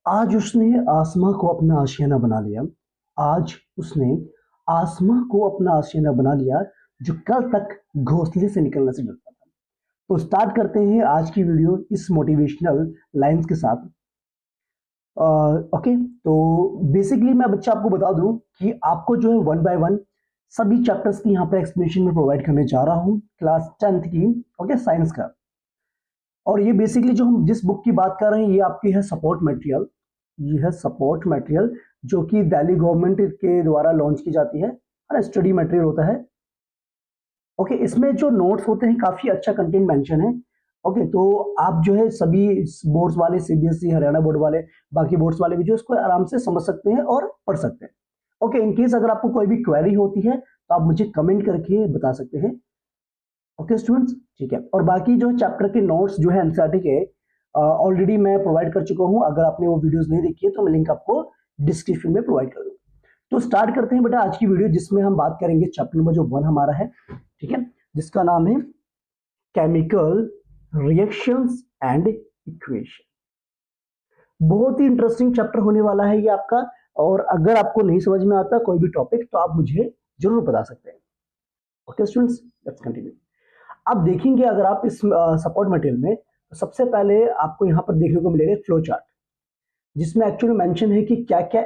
आज उसने आसमां को अपना आशियाना बना लिया। आज उसने आसमां को अपना आशियाना बना लिया, जो कल तक घोंसले से निकलने से डरता था। तो स्टार्ट करते हैं आज की वीडियो इस मोटिवेशनल लाइंस के साथ। ओके, तो बेसिकली मैं बच्चा आपको बता दूं कि आपको जो है वन बाय वन सभी चैप्टर्स की यहाँ पर एक्सप्लेनेशन में प्रोवाइड करने जा रहा हूँ, क्लास 10th की। ओके, साइंस का। और ये बेसिकली जो हम जिस बुक की बात कर रहे हैं ये आपकी है सपोर्ट मटेरियल। ये है सपोर्ट मटेरियल जो कि दिल्ली गवर्नमेंट के द्वारा लॉन्च की जाती है ना, स्टडी मटेरियल होता है। ओके, इसमें जो नोट्स होते हैं काफी अच्छा कंटेंट मेंशन है। ओके, तो आप जो है सभी बोर्ड्स वाले, सीबीएसई, हरियाणा बोर्ड वाले, बाकी बोर्ड्स वाले भी जो इसको आराम से समझ सकते हैं और पढ़ सकते हैं। ओके, इन केस अगर आपको कोई भी क्वेरी होती है तो आप मुझे कमेंट करके बता सकते हैं। ओके स्टूडेंट्स, ठीक है। और बाकी जो चैप्टर के नोट्स जो है एनसीईआरटी के ऑलरेडी मैं प्रोवाइड कर चुका हूं। अगर आपने वो वीडियोस नहीं देखी है तो मैं लिंक आपको डिस्क्रिप्शन में प्रोवाइड कर दूंगा। तो स्टार्ट करते हैं बेटा आज की वीडियो, जिसमें हम बात करेंगे चैप्टर नंबर जो 1 हमारा है, ठीक है, जिसका नाम है केमिकल रिएक्शंस एंड इक्वेशन। बहुत ही इंटरेस्टिंग चैप्टर होने वाला है ये आपका। और अगर आपको नहीं समझ में आता कोई भी टॉपिक तो आप मुझे जरूर बता सकते हैं। Okay students, let's continue. अब देखेंगे अगर आप इस सपोर्ट मटेरियल में, तो सबसे पहले आपको यहाँ पर देखने को मिलेगा फ्लो चार्ट, जिसमें एक्चुअली मेंशन है कि क्या क्या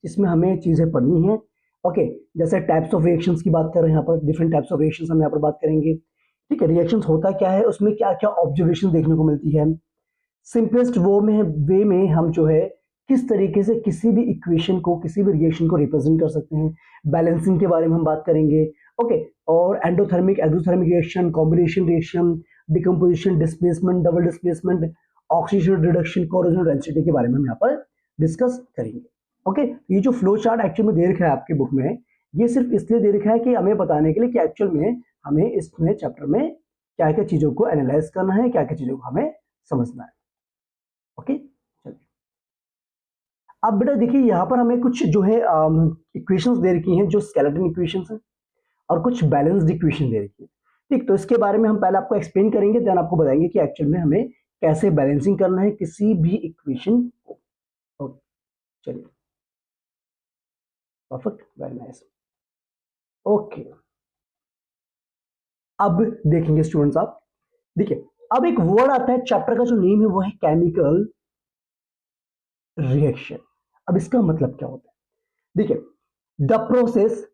इसमें हमें चीजें पढ़नी है। ओके, जैसे टाइप्स ऑफ रिएक्शंस की बात कर रहे हैं, यहाँ पर डिफरेंट टाइप्स ऑफ रिएक्शंस हम यहाँ पर बात करेंगे। ठीक है, रिएक्शंस होता क्या है, उसमें क्या क्या ऑब्जर्वेशन देखने को मिलती है, सिंपलेस्ट वे में हम जो है किस तरीके से किसी भी इक्वेशन को, किसी भी रिएक्शन को रिप्रेजेंट कर सकते हैं। बैलेंसिंग के बारे में हम बात करेंगे। ओके, और endothermic, exothermic reaction, combination reaction, decomposition, displacement, double displacement, oxygen reduction, corrosion density के बारे में हम यहाँ पर डिस्कस करेंगे। ओके, ये जो फ्लो चार्ट एक्चुअल में दे रखा है आपकी बुक में, ये सिर्फ इसलिए दे रखा है कि हमें बताने के लिए कि एक्चुअल में हमें इसमें चैप्टर में क्या क्या चीजों को एनालाइज करना है, क्या क्या चीजों को हमें समझना है। ओके, चलिए। अब बेटा देखिए यहाँ पर हमें कुछ जो है इक्वेशंस दे रखी हैं, जो स्केलेटन इक्वेशंस हैं, और कुछ बैलेंस्ड इक्वेशन दे रखी है। ठीक, तो इसके बारे में हम पहले आपको एक्सप्लेन करेंगे, देन आपको बताएंगे कि एक्चुअल में हमें कैसे बैलेंसिंग करना है किसी भी इक्वेशन को। ओके, चलिए, परफेक्ट, वेरी नाइस। ओके, अब देखेंगे स्टूडेंट्स आप, देखिए अब एक वर्ड आता है, चैप्टर का जो नेम है वो है केमिकल रिएक्शन। अब इसका मतलब क्या होता है, देखिए, the process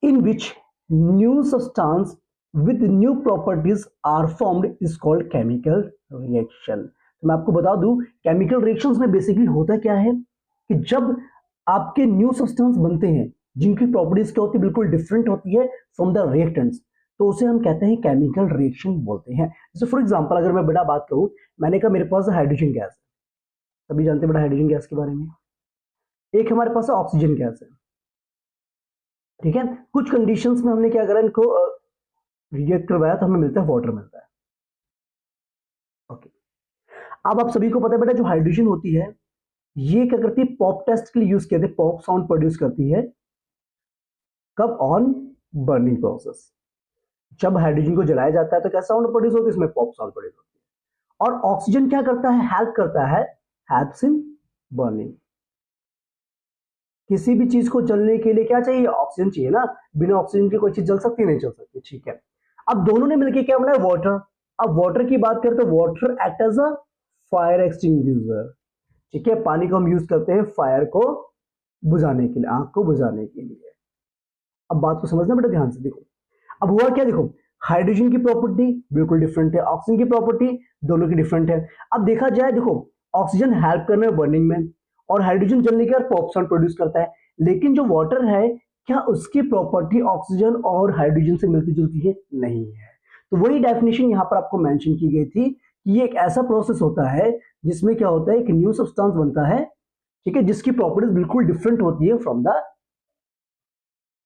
in which new substance with new properties are formed is called chemical reaction। तो मैं आपको बता दूं, केमिकल रिएक्शंस में बेसिकली होता क्या है कि जब आपके न्यू सब्सटेंस बनते हैं जिनकी प्रॉपर्टीज क्या होती है, बिल्कुल डिफरेंट होती है फ्रॉम द रिएक्टेंट्स, तो उसे हम कहते हैं केमिकल रिएक्शन बोलते हैं। जैसे फॉर एग्जांपल अगर मैं बेटा बात करूं, मैंने कहा मेरे पास हाइड्रोजन गैस है, सभी जानते हैं बेटा हाइड्रोजन गैस के बारे में। एक हमारे पास ऑक्सीजन गैस है, ठीक है। कुछ कंडीशंस में हमने क्या करा, इनको रिएक्ट करवाया तो हमें मिलता है वाटर मिलता है। ओके, अब आप सभी को पता है बेटा जो हाइड्रोजन होती है ये क्या करती है, पॉप टेस्ट के लिए यूज किया, पॉप साउंड प्रोड्यूस करती है। कब? On burning process. जब हाइड्रोजन को जलाया जाता है तो क्या साउंड प्रोड्यूस होती है, इसमें पॉप साउंड प्रोड्यूस होती है। और ऑक्सीजन क्या करता है, हेल्प करता है, हेल्प्स इन बर्निंग। किसी भी चीज को जलने के लिए क्या चाहिए, ऑक्सीजन चाहिए ना, बिना ऑक्सीजन के कोई चीज जल सकती नहीं, चल सकती, ठीक है। अब दोनों ने मिलकर क्या बनाया, वाटर। अब वाटर की बात करें तो water act as a fire extinguisher, ठीक है। पानी को हम यूज करते हैं फायर को बुझाने के लिए, आग को बुझाने के लिए। अब बात को समझना बेटा ध्यान से, देखो अब हुआ क्या, देखो हाइड्रोजन की प्रॉपर्टी बिल्कुल डिफरेंट है, ऑक्सीजन की प्रॉपर्टी दोनों की डिफरेंट है। अब देखा जाए, देखो ऑक्सीजन हेल्प करने में बर्निंग में, और हाइड्रोजन जलने के बाद पॉप साउंड प्रोड्यूस करता है। लेकिन जो वाटर है, क्या उसकी प्रॉपर्टी ऑक्सीजन और हाइड्रोजन से मिलती जुलती है? नहीं है। तो वही डेफिनेशन यहां पर आपको मेंशन की गई थी कि ये एक ऐसा प्रोसेस होता है जिसमें क्या होता है, एक न्यू सब्सटेंस बनता है, ठीक है, जिसकी प्रॉपर्टीज बिल्कुल डिफरेंट होती है फ्रॉम द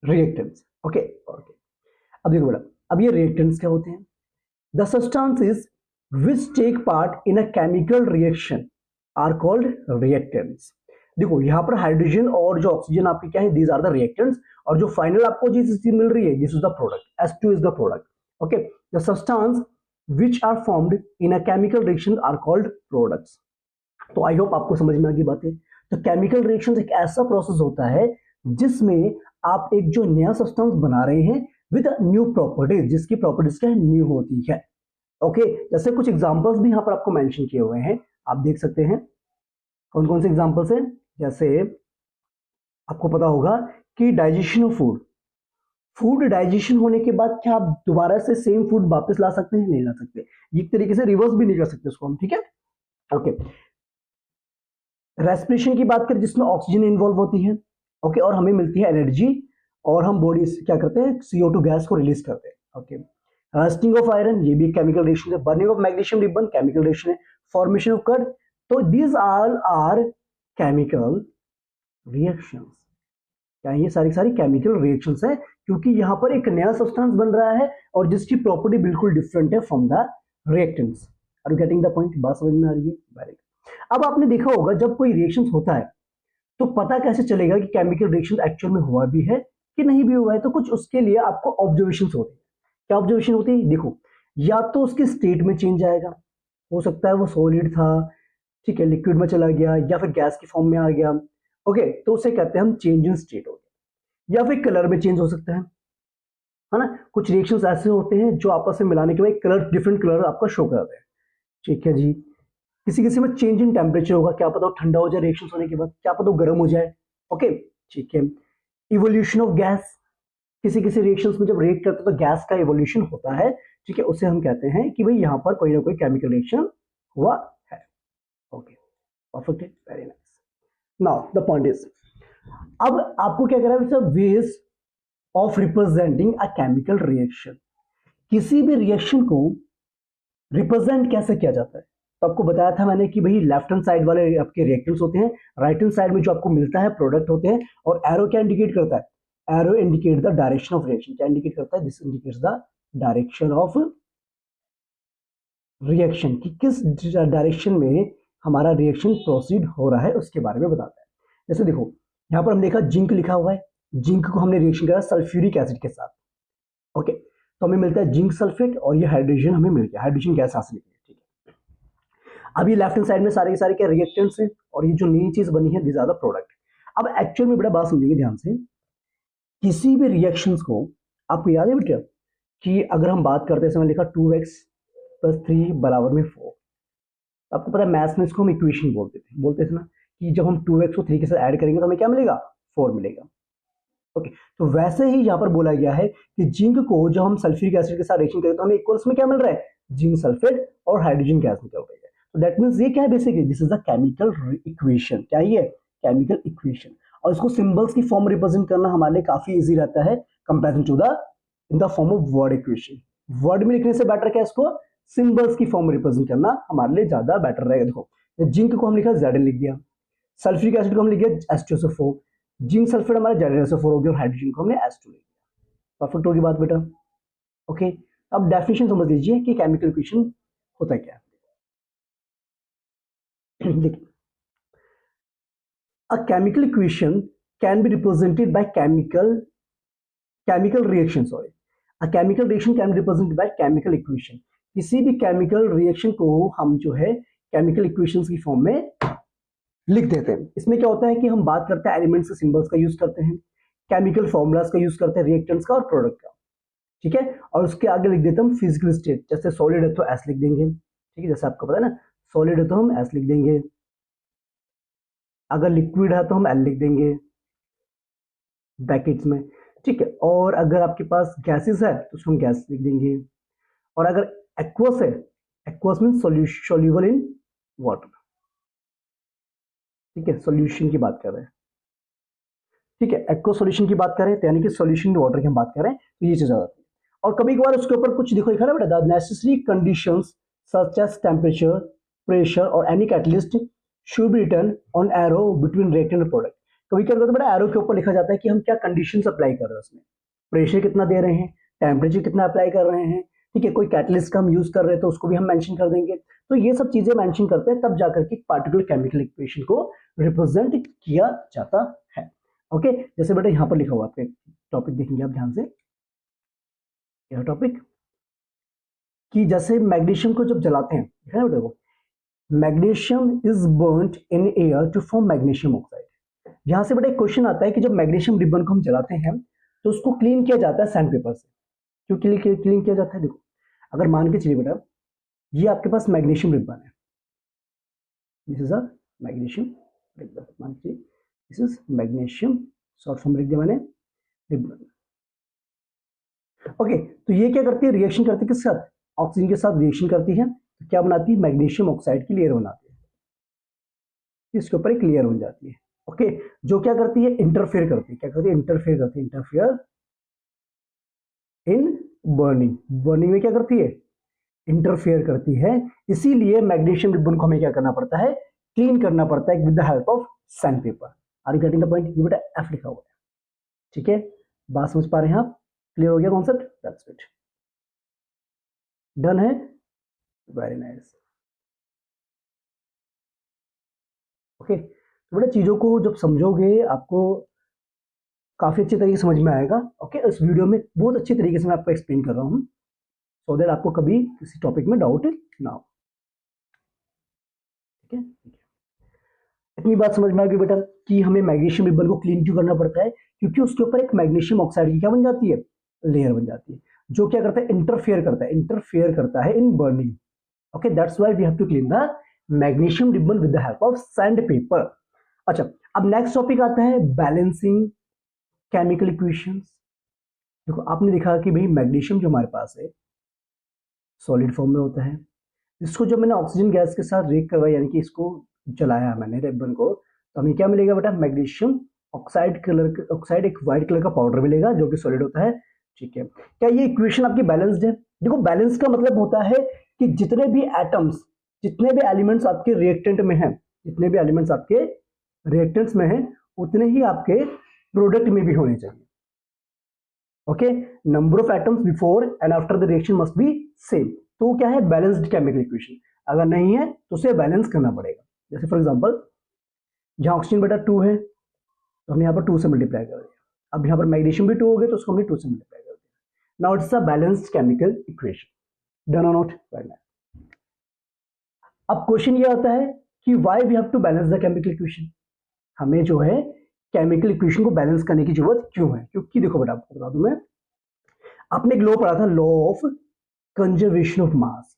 रिएक्टेंट्स। ओके, अब देखो बेटा, अब ये रिएक्टेंट्स क्या होते हैं, the substances which take part in a chemical reaction are called reactants। देखो यहाँ पर हाइड्रोजन और जो ऑक्सीजन आपके क्या है, these are the reactants। और जो फाइनल आपको जिस चीज मिल रही है, this is the product, H2 is the product। okay, the substance which are formed in a chemical reaction are called products। तो आई होप आपको समझ में आ गई बातें। तो केमिकल रिएक्शन एक ऐसा प्रोसेस होता है जिसमें आप एक जो नया सब्सटेंस बना रहे हैं विद न्यू प्रॉपर्टीज, जिसकी प्रॉपर्टीज क्या न्यू होती है। ओके, जैसे कुछ एग्जांपल्स भी यहाँ पर आपको मेंशन किए हुए हैं, आप देख सकते हैं कौन कौन से एग्जांपल्स हैं। जैसे आपको पता होगा कि digestion of food, food digestion होने के बाद क्या आप दोबारा से सेम फूड वापस ला सकते हैं? नहीं ला सकते। एक तरीके से रिवर्स भी नहीं कर सकते उसको हम, ठीक है। ओके, रेस्पिरेशन की बात करें जिसमें ऑक्सीजन इन्वॉल्व होती है, ओके, और हमें मिलती है एनर्जी, और हम बॉडी से क्या करते हैं, CO2 गैस को रिलीज करते हैं। ओके, रस्टिंग ऑफ आयरन, ये भी केमिकल रिएक्शन है। Burning of magnesium ribbon, chemical reaction है। फॉर्मेशन ऑफ कर्ड, तो these all are chemical reactions. क्या ये सारी सारी केमिकल रिएक्शंस है, क्योंकि यहाँ पर एक नया सब्सटेंस बन रहा है और जिसकी प्रॉपर्टी बिल्कुल डिफरेंट है from the reactants. Are you getting the point? बात समझ में आ रही है? Very good. अब आपने देखा होगा जब कोई रिएक्शन होता है तो पता कैसे चलेगा कि केमिकल रिएक्शन एक्चुअल में हुआ भी है कि नहीं भी हुआ है? तो कुछ उसके लिए आपको ऑब्जर्वेशन होते हैं। क्या ऑब्जर्वेशन होती है? देखो, या तो उसके स्टेट में चेंज आएगा, हो सकता है वो सॉलिड था, ठीक है, लिक्विड में चला गया, या फिर गैस की फॉर्म में आ गया। ओके, तो उसे कहते हैं हम चेंज इन स्टेट हो गया। या फिर कलर में चेंज हो सकता है ना। कुछ रिएक्शंस ऐसे होते हैं जो आपस में मिलाने के बाद कलर, डिफरेंट कलर आपका शो करते हैं, ठीक है जी। किसी किसी में चेंज इन टेम्परेचर होगा, क्या पता वो ठंडा हो जाए रिएक्शन होने के बाद, क्या पता वो गर्म हो जाए। ओके, ठीक है। इवोल्यूशन ऑफ गैस, किसी किसी रिएक्शंस में जब रिएक्ट करते हैं तो गैस का इवोल्यूशन होता है, ठीक है, उसे हम कहते हैं कि भाई यहाँ पर कोई ना कोई केमिकल रिएक्शन हुआ है। Okay, perfect, very nice. Now the point is, अब आपको क्या करना है, ways of representing a chemical reaction. किसी भी रिएक्शन को रिप्रेजेंट कैसे किया जाता है? तो आपको बताया था मैंने कि भाई लेफ्ट हैंड साइड वाले आपके रिएक्टेंट्स होते हैं, राइट हैंड साइड में जो आपको मिलता है प्रोडक्ट होते हैं, और एरो क्या इंडिकेट करता है? Arrow indicate the direction of reaction. क्या इंडिकेट करता है? This indicates the direction of reaction, कि किस डायरेक्शन में हमारा रिएक्शन प्रोसीड हो रहा है उसके बारे में बताता है। जैसे देखो, यहाँ पर हम देखा जिंक लिखा हुआ है, जिंक को हमने रिएक्शन करा सल्फ्यूरिक एसिड के साथ। ओके, तो हमें मिलता है जिंक सल्फेट, और ये हाइड्रोजन हमें मिल गया, हाइड्रोजन गैस हासिल की, ठीक है। अब ये लेफ्ट हैंड साइड में सारे के सारे क्या रिएक्टेंट्स हैं, और ये जो नई चीज बनी है दिस आर द प्रोडक्ट। अब एक्चुअल में बड़ा बात समझिए ध्यान से, किसी भी रिएक्शंस को, आपको याद है बेटा कि अगर हम बात करते हैं, समय लिखा 2x + 3 = 4, आपको पता है मैथ्स में इसको हम इक्वेशन बोलते थे ना, कि जब हम 2x को 3 के साथ ऐड करेंगे तो हमें क्या मिलेगा? 4 मिलेगा। ओके, तो वैसे ही यहाँ पर बोला गया है कि जिंक को जब हम सल्फ्यूरिक एसिड के साथ रिएक्शन करें तो हमें इक्वल्स में क्या मिल रहा है? जिंक सल्फेट और हाइड्रोजन गैस निकल रही है। तो दैट मींस ये क्या है, basically this is a chemical equation. क्या ये? Chemical equation. और इसको सिंबल्स की फॉर्म रिप्रेजेंट करना हमारे लिए काफी इजी रहता है comparison to the in the form of word equation. Word में लिखने से बेटर क्या है, इसको सिंबल्स की फॉर्म रिप्रेजेंट करना हमारे लिए ज्यादा बेटर रहेगा। देखो, जिंक को हम लिखा Zn लिख दिया, सल्फ्यूरिक एसिड को हम लिख दिया H2SO4, जिंक सल्फेट हमारा Zn-SO4 हो गया, और हाइड्रोजन को हमने S2 लिख दिया। परफेक्ट होगी बात बेटा? ओके, अब डेफिनेशन समझ लीजिए कि केमिकल इक्वेशन होता क्या है। देखिए, a chemical equation can be represented by chemical reaction, sorry, a chemical reaction can be represented by chemical equation. किसी भी केमिकल रिएक्शन को हम जो है केमिकल इक्वेशंस की फॉर्म में लिख देते हैं। इसमें क्या होता है कि हम बात करते हैं एलिमेंट्स के सिंबल्स का यूज करते हैं, केमिकल फॉर्मूलाज का यूज करते हैं, रिएक्टेंट्स का और प्रोडक्ट का, ठीक है। और उसके आगे लिख देते हम फिजिकल स्टेट, जैसे सॉलिड है तो एस लिख देंगे, ठीक है, जैसे आपको पता है ना, सॉलिड है तो हम एस लिख देंगे, अगर लिक्विड है तो हम एल लिख देंगे ब्रैकेट्स में, ठीक है। और अगर आपके पास गैसेस है तो उसको हम गैस लिख देंगे, और अगर एक्वस है, aqueous mean soluble in water, ठीक है, सॉल्यूशन की बात कर रहे हैं, ठीक है, एक्वा सॉल्यूशन की बात करें तो यानी कि सॉल्यूशन इन वाटर की हम बात करें तो ये चीज आ जाती है। और कभी कभार उसके ऊपर कुछ देखो लिखा है बेटा, the necessary conditions such as temperature, pressure और any catalyst should be written on arrow between reactant और प्रोडक्ट। कभी क्या होता है बेटा, एरो के ऊपर लिखा जाता है कि हम क्या कंडीशंस अप्लाई कर रहे हैं उसमें, प्रेशर कितना दे रहे हैं, टेम्परेचर कितना अप्लाई कर रहे हैं, ठीक है, कोई कैटलिस्ट का हम यूज कर रहे हैं तो उसको भी हम मेंशन कर देंगे। तो ये सब चीजें मेंशन करते हैं, तब जाकर के पार्टिकुलर केमिकल इक्वेशन को रिप्रेजेंट किया जाता है। ओके, जैसे बेटा यहाँ पर लिखा हुआ, आपके टॉपिक देखेंगे आप ध्यान से, यह टॉपिक कि जैसे मैग्नीशियम को जब जलाते हैं, है ना बेटा, वो magnesium is burned in air to form magnesium oxide. यहां से बेटा एक क्वेश्चन आता है कि जब मैग्नीशियम रिबन को हम जलाते हैं तो उसको क्लीन किया जाता है सैंड पेपर से। क्यों क्लीन किया जाता है? देखो, अगर मान के चलिए बेटा ये आपके पास मैग्नीशियम रिबन है, this is a magnesium ribbon, मान के this is magnesium, short form लिख दिया मैंने, रिबन। ओके, तो ये क्या करती है? रिएक्शन करती है किसके साथ? ऑक्सीजन के साथ रिएक्शन करती है, तो क्या बनाती है? मैग्नीशियम ऑक्साइड की लेयर बनाती है, इसके ऊपर एक लेयर बन जाती है। ओके, जो क्या करती है? इंटरफेयर करती है। क्या करती है? इंटरफेयर करती है। Interfere in burning. बर्निंग में क्या करती है? इंटरफेयर करती है। इसीलिए मैग्नीशियम रिबन को हमें क्या करना पड़ता है? क्लीन करना पड़ता है with the help of sand paper. Are you getting the point? ये बेटा एफ लिखा हुआ है, ठीक है? बात समझ पा रहे हैं आप? क्लियर हो गया कॉन्सेप्ट? दैट्स इट, डन है, वेरी नाइस। ओके, तो बेटा चीजों को जब समझोगे आपको काफी अच्छे तरीके से समझ में आएगा। ओके, इस वीडियो में बहुत अच्छे तरीके से मैं आपको एक्सप्लेन कर रहा हूँ, सो दैट आपको कभी किसी टॉपिक में डाउट ना हो। ठीक है, इतनी बात समझ में आ गई बेटा कि हमें मैग्नीशियम रिबन को क्लीन क्यों करना पड़ता है? क्योंकि उसके ऊपर एक मैग्नीशियम ऑक्साइड की क्या बन जाती है? लेयर बन जाती है, जो क्या करता है? इंटरफेयर करता है in burning. Okay, that's why we have to clean the magnesium ribbon with the help of sand paper. अच्छा, अब नेक्स्ट टॉपिक आता है बैलेंसिंग केमिकल इक्वेशंस। देखो, आपने देखा कि भाई मैग्नीशियम जो हमारे पास है सॉलिड फॉर्म में होता है, इसको जब मैंने ऑक्सीजन गैस के साथ रिएक्ट करवाया, यानी कि इसको जलाया मैंने रिबन को, तो हमें क्या मिलेगा बेटा? मैग्नीशियम ऑक्साइड एक व्हाइट कलर का पाउडर मिलेगा जो कि सॉलिड होता है। ठीक है, क्या ये इक्वेशन आपकी बैलेंस्ड है? देखो, बैलेंस का मतलब होता है कि जितने भी एटम्स, जितने भी एलिमेंट्स आपके रिएक्टेंट में हैं, जितने भी एलिमेंट्स आपके रिएक्टेंट्स में हैं, उतने ही आपके प्रोडक्ट में भी होने चाहिए। Okay, number of atoms before and after the reaction must be same. तो क्या है? Balanced chemical equation. अगर नहीं है तो उसे बैलेंस करना पड़ेगा। जैसे फॉर एग्जांपल, जहां ऑक्सीजन बेटा 2 है तो हमने यहाँ पर 2 से मल्टीप्लाई कर दिया। अब यहाँ पर मैग्नीशियम भी 2 हो गए तो उसको हमने 2 से मल्टीप्लाई कर दिया। Now it's a balanced chemical equation. Done और नॉट? अब क्वेश्चन ये आता है कि why we have to balance the chemical equation. हमें जो है केमिकल इक्वेशन को बैलेंस करने की जरूरत क्यों है? क्योंकि देखो बेटा, आपको बता दूं मैं, आपने एक लॉ पढ़ा था, लॉ ऑफ कंजर्वेशन ऑफ मास।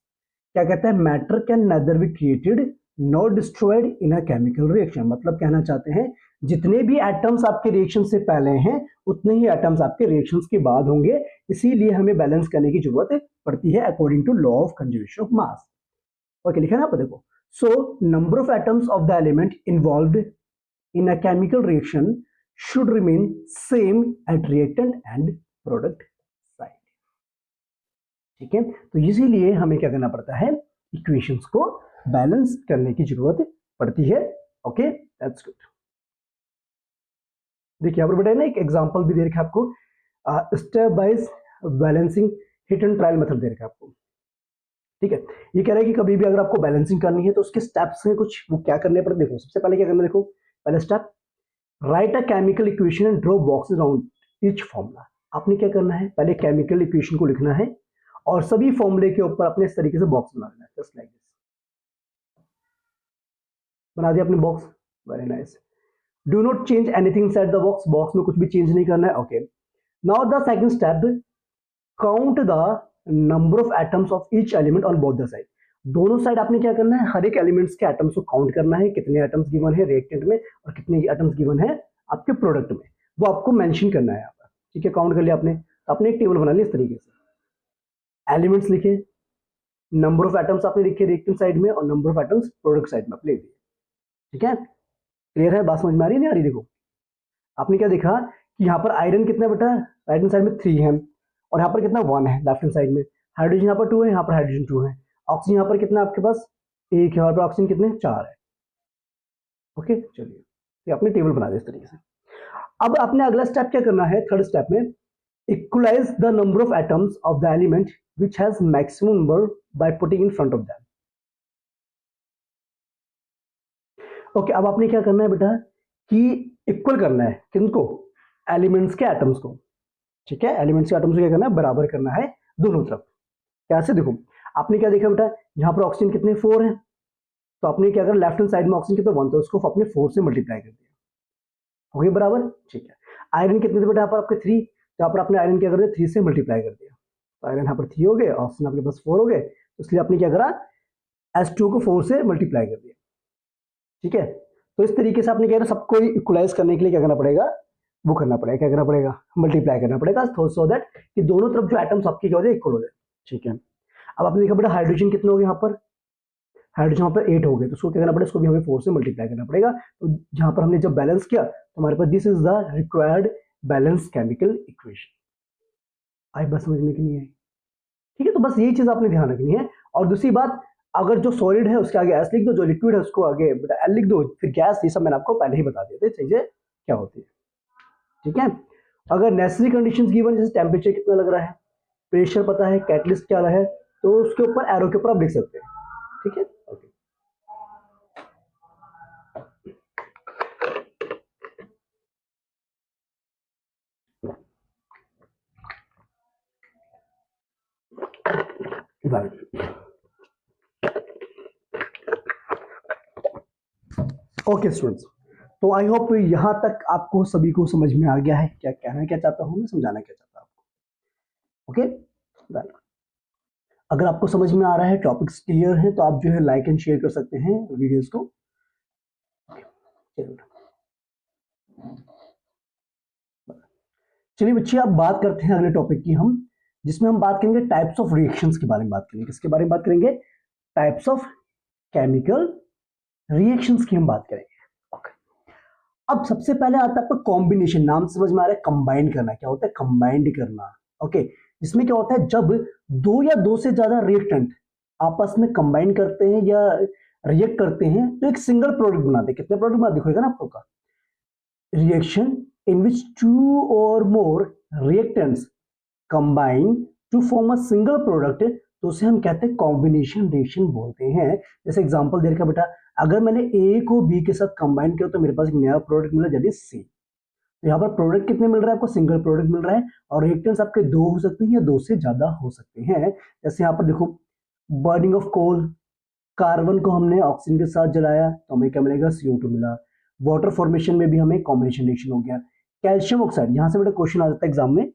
क्या कहता है? Matter can nether be created not destroyed in a chemical reaction. मतलब कहना चाहते हैं जितने भी एटम्स आपके रिएक्शन से पहले हैं उतने ही एटम्स आपके रिएक्शंस के बाद होंगे। इसीलिए हमें बैलेंस करने की जरूरत पड़ती है according to law of conservation of mass. Okay, लिखा ना आप? देखो, so number of atoms of the element involved in a chemical reaction should remain same at reactant and product side। ठीक है, तो इसीलिए हमें क्या करना पड़ता है? इक्वेशंस को बैलेंस करने की जरूरत पड़ती है। Okay, that's good. देखिए यहाँ पर बेटा ना एक एग्जांपल भी दे रखा है आपको, step wise balancing hit and trial method दे रखा है आपको। ठीक है, ये कह रहा है कि कभी भी अगर आपको बैलेंसिंग करनी है तो उसके स्टेप्स हैं कुछ, वो क्या करने पड़ते। देखो, सबसे पहले क्या करना है? देखो, पहला step, right a chemical equation and draw box around each formula. आपने क्या करना है? पहले केमिकल इक्वेशन को लिखना है और सभी फॉर्मूले के ऊपर अपने इस तरीके से बॉक्स बना लेना है, जस्ट लाइक दिस। बना दिया आपने box, very nice. Do not change anything inside the box. Box में कुछ भी चेंज नहीं करना है। Okay, now the second step, count the number of atoms of each element on both the side. दोनों साइड आपने क्या करना है? हर एक एलिमेंट्स के एटम्स को काउंट करना है, कितने एटम्स गिवन है रिएक्टेंट में और कितने एटम्स गिवन है आपके प्रोडक्ट में, वो आपको मेंशन करना है यहाँ पर। ठीक है, काउंट कर लिया आपने, तो आपने एक टेबल बना लिया इस तरीके से। एलिमेंट्स लिखे, नंबर ऑफ एटम्स आपने लिखे रिएक्टेंट साइड में और number of atoms product side में आपने लिख दिए। ठीक है, क्लियर है? बात समझ में आ रही है नहीं आ रही? देखो, आपने क्या देखा कि यहाँ पर आयरन कितना बेटा? राइट हैंड साइड में 3 है और यहाँ पर कितना 1 है लेफ्ट हैंड साइड में। हाइड्रोजन यहाँ पर 2 है, यहाँ पर हाइड्रोजन 2 है। ऑक्सीजन यहाँ पर कितना आपके पास? 1 है, यहाँ पर ऑक्सीजन कितने? 4 है। ओके, चलिए, तो आपने टेबल बना दिया इस तरीके से। अब आपने अगला स्टेप क्या करना है? थर्ड स्टेप में, equalize the number of atoms of the element which has maximum number by putting in front of them. Okay, अब आपने क्या करना है बेटा कि इक्वल करना है किनको? एलिमेंट्स के एटम्स को। ठीक है, एलिमेंट्स के एटम्स को क्या करना है? बराबर करना है दोनों तरफ। कैसे? देखो, आपने क्या देखा बेटा, यहाँ पर ऑक्सीजन कितने? 4 है, तो आपने क्या करा, लेफ्ट हैंड साइड में ऑक्सीजन कितना 1 था, उसको आपने 4 से मल्टीप्लाई कर दिया, हो गया बराबर, ठीक है। आयरन कितने थे बेटा यहाँ पर आपके 3, तो यहाँ पर आपने आयरन क्या कर दिया 3 से मल्टीप्लाई कर दिया, तो आयरन यहाँ पर 3 हो गए, ऑक्सीजन आपके पास 4 हो गए, तो इसलिए आपने क्या करा H2O को 4 से मल्टीप्लाई कर दिया, ठीक है। तो इस तरीके से आपने क्या सबको इक्वलाइज करने के लिए क्या करना पड़ेगा, वो करना पड़ेगा, क्या करना पड़ेगा, मल्टीप्लाई करना पड़ेगा, सो दैट कि दोनों तरफ जो एटम्स आपके क्या हो जाए, इक्वल हो जाए, ठीक है। अब आपने देखा बेटा हाइड्रोजन कितने हो गए, यहाँ पर हाइड्रोजन यहाँ पर 8 हो गए, तो उसको क्या करना पड़ेगा, इसको भी हमें 4 से मल्टीप्लाई करना पड़ेगा। तो जहां पर हमने जब बैलेंस किया तो हमारे पास this is the required balance chemical equation. आई बस समझ में कि नहीं आई, ठीक है। तो बस यही चीज आपने ध्यान रखनी है। और दूसरी बात, अगर जो सॉलिड है उसके आगे एस लिख दो, जो लिक्विड है उसको आगे एल लिख दो, फिर गैस, ये सब मैंने आपको पहले ही बता दिए थे चीजें क्या होती है, ठीक है। अगर नेसेसरी कंडीशंस गिवन, जैसे टेम्परेचर कितना लग रहा है, प्रेशर पता है, कैटलिस्ट क्या है, तो उसके ऊपर एरो के ऊपर आप लिख सकते हैं, ठीक है, ओके। ओके स्टूडेंट्स, तो आई होप यहां तक आपको सभी को समझ में आ गया है क्या कहना क्या चाहता हूं मैं, समझाना क्या चाहता हूं आपको, ओके। अगर आपको समझ में आ रहा है, टॉपिक्स क्लियर है, तो आप जो है लाइक एंड शेयर कर सकते हैं वीडियोस को। चलिए बच्चे, आप बात करते हैं अगले टॉपिक की हम, जिसमें हम बात करेंगे टाइप्स ऑफ रिएक्शंस के बारे में बात करेंगे। किसके बारे में बात करेंगे, टाइप्स ऑफ केमिकल रिएक्शंस की हम बात करेंगे, ओके। अब सबसे पहले आता है आपका कॉम्बिनेशन, नाम समझ में आ रहा है, कंबाइन करना, क्या होता है कंबाइंड करना, ओके। जिसमें क्या होता है, जब 2 या 2 से ज्यादा रिएक्टेंट आपस में कंबाइन करते हैं या रिएक्ट करते हैं तो एक सिंगल प्रोडक्ट बनाते हैं। कितने प्रोडक्ट बनाते दिखेगा ना आपको का, reaction in which 2 or more reactants combine to form a single product, तो उसे हम कहते हैं कॉम्बिनेशन रिएक्शन बोलते हैं। जैसे एग्जांपल दे रखा बेटा, अगर मैंने ए को बी के साथ कंबाइन किया तो मेरे पास एक नया प्रोडक्ट मिला, दैट इज सी। तो यहाँ पर प्रोडक्ट कितने मिल रहा है आपको, सिंगल प्रोडक्ट मिल रहा है, और रिएक्टेंट्स आपके 2 हो सकते हैं या 2 से ज्यादा हो सकते हैं। जैसे यहाँ पर देखो, बर्निंग ऑफ कोल, कार्बन को हमने ऑक्सीजन के साथ जलाया तो हमें क्या मिलेगा, CO2 मिला। वाटर फॉर्मेशन में भी हमें कॉम्बिनेशन रिएक्शन हो गया। कैल्शियम ऑक्साइड, यहां से बेटा क्वेश्चन आ जाता है एग्जाम में,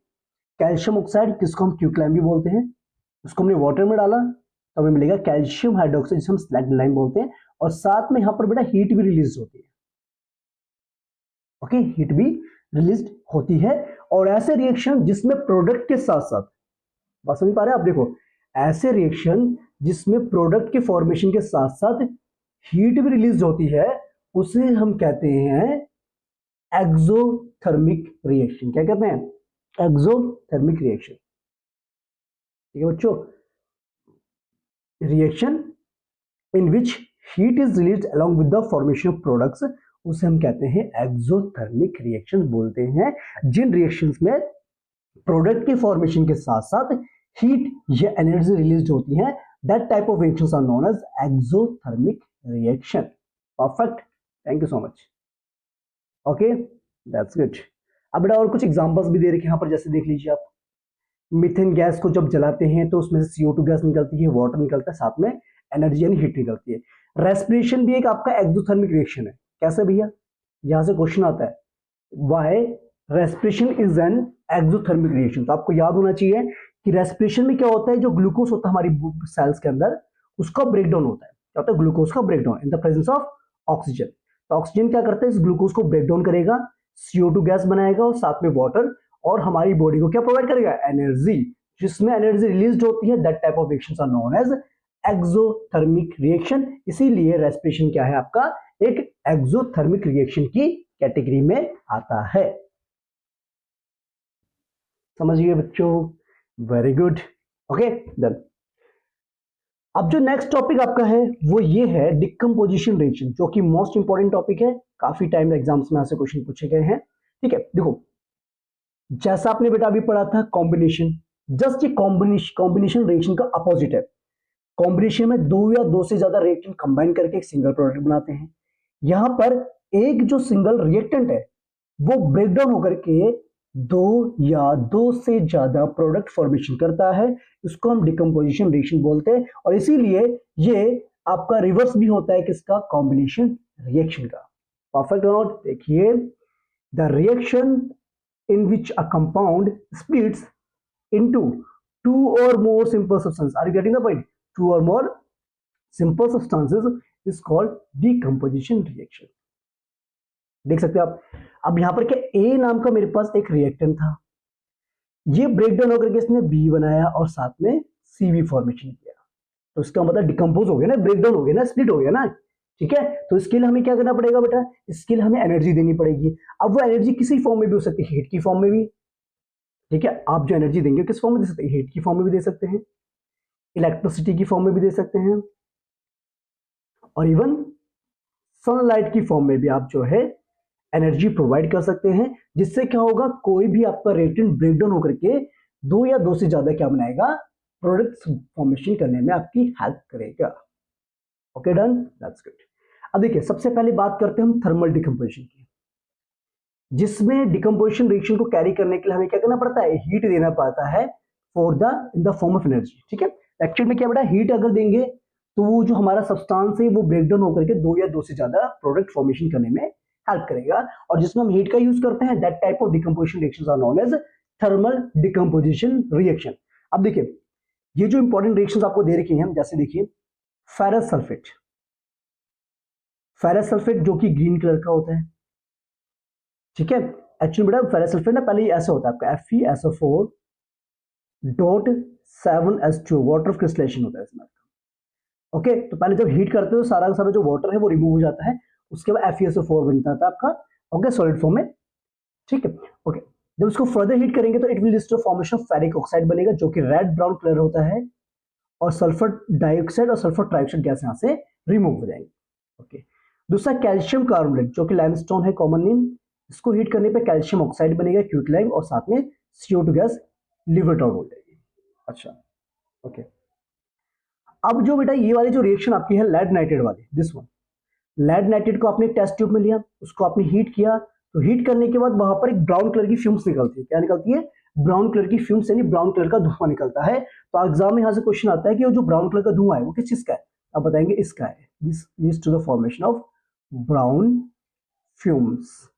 कैल्शियम ऑक्साइड किसको हम क्यूक्लाइन भी बोलते हैं, उसको हमने वाटर में डाला तो हमें मिलेगा कैल्शियम हाइड्रोक्साइड, जिसे हम स्लैगलाइन बोलते हैं। और साथ में यहां पर बेटा हीट भी रिलीज होती है, ओके, हीट भी रिलीज होती है। और ऐसे रिएक्शन जिसमें प्रोडक्ट के साथ साथ, बात समझ पा रहे हैं आप, देखो ऐसे रिएक्शन जिसमें प्रोडक्ट के फॉर्मेशन के साथ साथ हीट भी रिलीज होती है, उसे हम कहते हैं एक्सोथर्मिक रिएक्शन। क्या कहते हैं, एक्सोथर्मिक रिएक्शन, ठीक है बच्चों। Reaction in which heat is released along with the formation of products, उसे हम कहते हैं एक्सोथर्मिक रिएक्शन बोलते हैं। जिन रिएक्शंस में प्रोडक्ट के फॉर्मेशन के साथ साथ हीट या एनर्जी रिलीज होती है, that type of reactions are known as exothermic reaction. Perfect, thank you so much, okay, that's good. अब बेटा और कुछ एग्जांपल्स भी दे रखे हैं यहाँ पर, जैसे देख लीजिए आप, मीथेन गैस को जब जलाते हैं तो उसमें से CO2 गैस निकलती है, वाटर निकलता है, साथ में एनर्जी यानी हीट निकलती है। रेस्पिरेशन भी एक आपका एक्सोथर्मिक रिएक्शन है। कैसे भैया, यहां से क्वेश्चन आता है, why respiration is an exothermic reaction. तो आपको याद होना चाहिए कि रेस्पिरेशन में क्या होता है, जो ग्लूकोज होता है हमारी सेल्स के अंदर, उसका ब्रेकडाउन होता है। क्या होता है, ग्लूकोज का breakdown in the presence of oxygen. तो ऑक्सीजन क्या करता है, इस ग्लूकोज को ब्रेकडाउन करेगा, CO2 गैस बनाएगा और साथ में वाटर, और हमारी बॉडी को क्या प्रोवाइड करेगा, एनर्जी। जिसमें एनर्जी रिलीज होती है, that type of reactions are known as exothermic reaction. इसीलिए रेस्पिरेशन क्या है आपका, एक एक्सोथर्मिक रिएक्शन की कैटेगरी में आता है। समझिए बच्चों, वेरी गुड, ओके डन। अब जो नेक्स्ट टॉपिक आपका है वो ये है डिकम्पोजिशन रिएक्शन, जो कि मोस्ट इंपॉर्टेंट टॉपिक है, काफी टाइम एग्जाम्स में ऐसे क्वेश्चन पूछे गए हैं, ठीक है। देखो जैसा आपने बेटा अभी पढ़ा था कॉम्बिनेशन, जस्ट ये कॉम्बिनेशन रिएक्शन का अपोजिट है। कॉम्बिनेशन में 2 या 2 से ज्यादा रिएक्टेंट कंबाइन करके एक सिंगल प्रोडक्ट बनाते हैं। यहां पर एक जो सिंगल रिएक्टेंट है वो ब्रेकडाउन होकर के 2 या 2 से ज्यादा प्रोडक्ट फॉर्मेशन करता है, इसको हम डिकम्पोजिशन रिएक्शन बोलते हैं। और इसीलिए ये आपका रिवर्स भी होता है किसका, कॉम्बिनेशन रिएक्शन का। परफेक्ट नोट देखिए, the reaction in which a compound splits into two or more simple substances, are you getting the point, two or more simple substances is called decomposition reaction। देख सकते हो आप। अब यहां पर क्या, ए नाम का मेरे पास एक रिएक्टेंट था, ये ब्रेक डाउन होकर के इसने बी बनाया और साथ में सी भी फॉर्मेशन किया, तो इसका मतलब डिकम्पोज हो गया ना, ब्रेक डाउन हो गया ना, स्प्लिट हो गया ना। ठीक है, तो इसके लिए हमें क्या करना पड़ेगा बेटा, इसके लिए हमें एनर्जी देनी पड़ेगी। अब वो एनर्जी किसी फॉर्म में भी हो सकती है, हीट की फॉर्म में भी। ठीक है, आप जो एनर्जी देंगे किस फॉर्म में दे सकते हैं, हीट की फॉर्म में भी दे सकते हैं, इलेक्ट्रिसिटी की फॉर्म में भी दे सकते हैं, और इवन सनलाइट की फॉर्म में भी आप जो है एनर्जी प्रोवाइड कर सकते हैं। जिससे क्या होगा, कोई भी आपका रिएक्टेंट ब्रेकडाउन होकर के दो या दो से ज्यादा क्या बनाएगा, प्रोडक्ट्स फॉर्मेशन करने में आपकी हेल्प करेगा। Okay done, that's good. अब देखिए, सबसे पहले बात करते हैं हम थर्मल डिकम्पोजिशन की, जिसमें डिकम्पोजिशन रिएक्शन को कैरी करने के लिए हमें क्या करना पड़ता है, हीट देना पड़ता है for the in the form of energy. ठीक है, एक्चुअल में क्या बेटा, हीट अगर देंगे तो वो जो हमारा सब्सटेंस है वो ब्रेकडाउन होकर के दो या दो से ज्यादा प्रोडक्ट फॉर्मेशन करने में हेल्प करेगा, और जिसमें हम हीट का यूज करते हैं, that type of decomposition reactions are known as thermal decomposition reaction. अब देखिए, ये जो इंपॉर्टेंट रिएक्शंस आपको दे रखी हैं, हम जैसे देखिए फेरस सल्फेट, फेरस सल्फेट जो कि ग्रीन कलर का होता है। ठीक है, एक्चुअली बेटा फेरस सल्फेट ना पहले ऐसा होता है आपका Fe(SO4.7H2O), वाटर ऑफ क्रिस्टलेशन होता है इसमें। ओके, तो पहले जब हीट करते हो सारा का सारा जो वाटर है वो रिमूव हो जाता है, उसके बाद FeSO4 बनता था आपका, ओके, सॉलिड फॉर्म में। ठीक है, ओके, जब इसको फर्दर हीट करेंगे तो it will lead to formation of ferric oxide बनेगा, जो कि रेड ब्राउन कलर होता है, और सल्फर डाइऑक्साइड और सल्फर ट्राइऑक्साइड गैस यहाँ से रिमूव हो जाएंगे। ओके, दूसरा कैल्शियम कार्बोनेट, जो कि लाइमस्टोन है कॉमन नेम, इसको हीट करने पे कैल्शियम ऑक्साइड बनेगा, क्यूटलाइम, और साथ में CO2 गैस लिवर्ट आउट हो जाएगी। अच्छा, ओके, अब जो बेटा ये वाली जो रिएक्शन आपकी है लेड नाइट्रेट वाली, दिस वन, लेड नाइट्रेट को आपने एक टेस्ट ट्यूब में लिया, उसको आपने हीट किया, तो हीट करने के बाद वहां पर एक ब्राउन कलर की फ्यूम्स निकलती है। क्या निकलती है, ब्राउन कलर की फ्यूम्स, यानी ब्राउन कलर का धुआं निकलता है। तो एग्जाम में यहां से क्वेश्चन आता है कि वो जो ब्राउन कलर का धुआं है वो किस चीज का है, आप बताएंगे इसका है, this leads to the formation of brown fumes.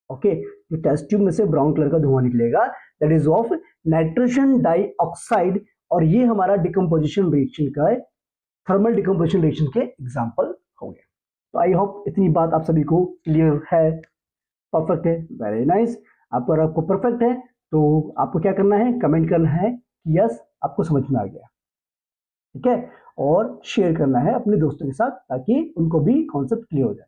Okay, जो टेस्ट ट्यूब में से ब्राउन कलर का धुआं निकलेगा, that is of nitrogen dioxide, और ये हमारा डिकम्पोजिशन रिएक्शन का है, थर्मल डिकम्पोजिशन रिएक्शन के एग्जाम्पल हो गए। तो आई होप इतनी बात आप सभी को क्लियर है, परफेक्ट है, वेरी नाइस। अगर आपको परफेक्ट है तो आपको क्या करना है, कमेंट करना है कि यस आपको समझ में आ गया। ठीक है, और शेयर करना है अपने दोस्तों के साथ ताकि उनको भी कॉन्सेप्ट क्लियर हो जाए।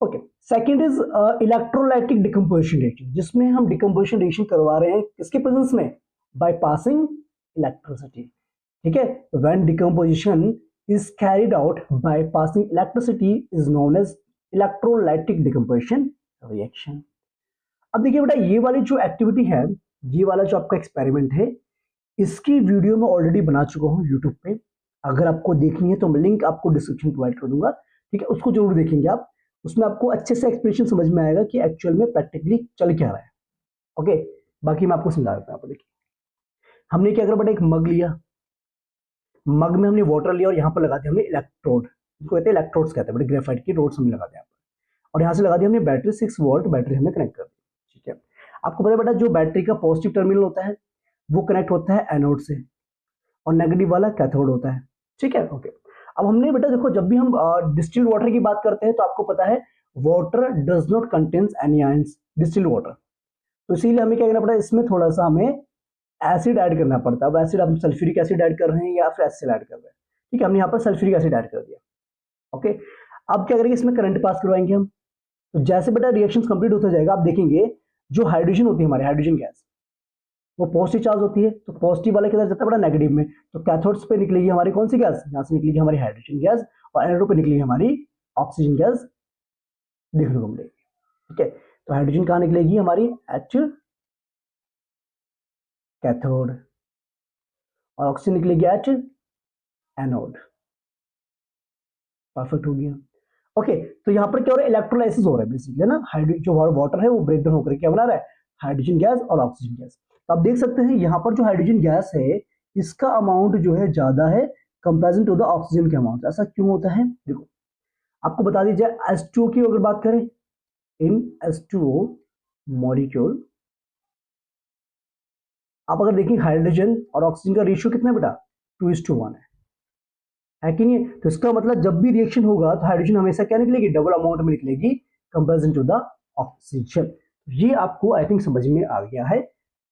Okay, second is electrolytic decomposition reaction, जिसमें हम डिकम्पोजिशन रिएक्शन करवा रहे हैं किसके प्रेजेंस में, बाय पासिंग इलेक्ट्रिसिटी। ठीक है, when decomposition is carried out by passing electricity is known as electrolytic decomposition reaction। अब देखिए बेटा, ये वाली जो एक्टिविटी है, ये वाला जो आपका एक्सपेरिमेंट है, इसकी वीडियो मैं ऑलरेडी बना चुका हूँ यूट्यूब पे, अगर आपको देखनी है तो मैं लिंक आपको डिस्क्रिप्शन प्रोवाइड कर दूंगा। ठीक है, उसको जरूर देखेंगे आप, उसमें आपको अच्छे से एक्सप्लेनेशन समझ में आएगा कि एक्चुअल में प्रैक्टिकली चल क्या रहा है। ओके, बाकी मैं आपको समझा देता हूँ। देखिए, हमने क्या करा बेटा, एक मग लिया, मग में हमने वाटर लिया और यहाँ पर लगा दिया हमने इलेक्ट्रोड, जिसको कहते हैं इलेक्ट्रोड्स कहते हैं, बड़े ग्रेफाइट की रोड्स हमने लगा दिया, और यहाँ से लगा दिया हमने बैटरी, 6 वोल्ट बैटरी हमने कनेक्ट कर दी। ठीक है, आपको पता है बेटा, जो बैटरी का पॉजिटिव टर्मिनल होता है वो कनेक्ट होता है एनोड से, और नेगेटिव वाला कैथोड होता है। ठीक है, ओके, अब हमने बेटा देखो, जब भी हम डिस्टिल्ड वाटर की बात करते हैं तो आपको पता है water does not contains any ions, distilled water, तो इसीलिए हमें क्या करना पड़ा, इसमें थोड़ा सा हमें एसिड ऐड करना पड़ता है। अब एसिड हम सल्फ्यूरिक एसिड ऐड कर रहे हैं या फिर एसिड ऐड कर रहे हैं। ठीक है, हमने यहाँ पर सल्फ्यूरिक एसिड ऐड कर दिया। ओके, अब क्या करेंगे, इसमें करंट पास करवाएंगे हम, तो जैसे बेटा रिएक्शन कंप्लीट होता जाएगा, आप देखेंगे जो हाइड्रोजन होती है हमारी, हाइड्रोजन गैस, वो पॉजिटिव चार्ज होती है, तो पॉजिटिव वाला किधर जाता है बेटा, नेगेटिव में, तो कैथोड्स पे निकलेगी हमारी कौन सी गैस, यहाँ से निकलेगी हमारी हाइड्रोजन गैस, और एनोड पे निकलेगी हमारी ऑक्सीजन गैस देखने को मिलेगी। ठीक है, तो हाइड्रोजन कहाँ निकलेगी हमारी, H कैथोड, और ऑक्सीजन निकलेगी H एनोड। परफेक्ट हो गया। ओके, तो यहाँ पर क्या हो रहा है, इलेक्ट्रोलाइसिस हो रहा है बेसिकली ना, जो वाटर है वो ब्रेकडाउन होकर क्या बना रहा है, हाइड्रोजन गैस और ऑक्सीजन गैस। तो आप देख सकते हैं यहाँ पर जो हाइड्रोजन गैस है इसका अमाउंट जो है ज्यादा है कंपेरिजन टू द ऑक्सीजन के अमाउंट। ऐसा क्यों होता है? देखो आपको बता दीजिए, H2O की अगर बात करें, इन H2O मॉलिक्यूल आप अगर देखें हाइड्रोजन और ऑक्सीजन का रेशियो कितना है बेटा? 2:1 है कि नहीं? तो इसका मतलब जब भी रिएक्शन होगा तो हाइड्रोजन हमेशा क्या निकलेगी? डबल अमाउंट में निकलेगी कंपेरिजन टू द ऑक्सीजन। ये आपको आई थिंक समझ में आ गया है।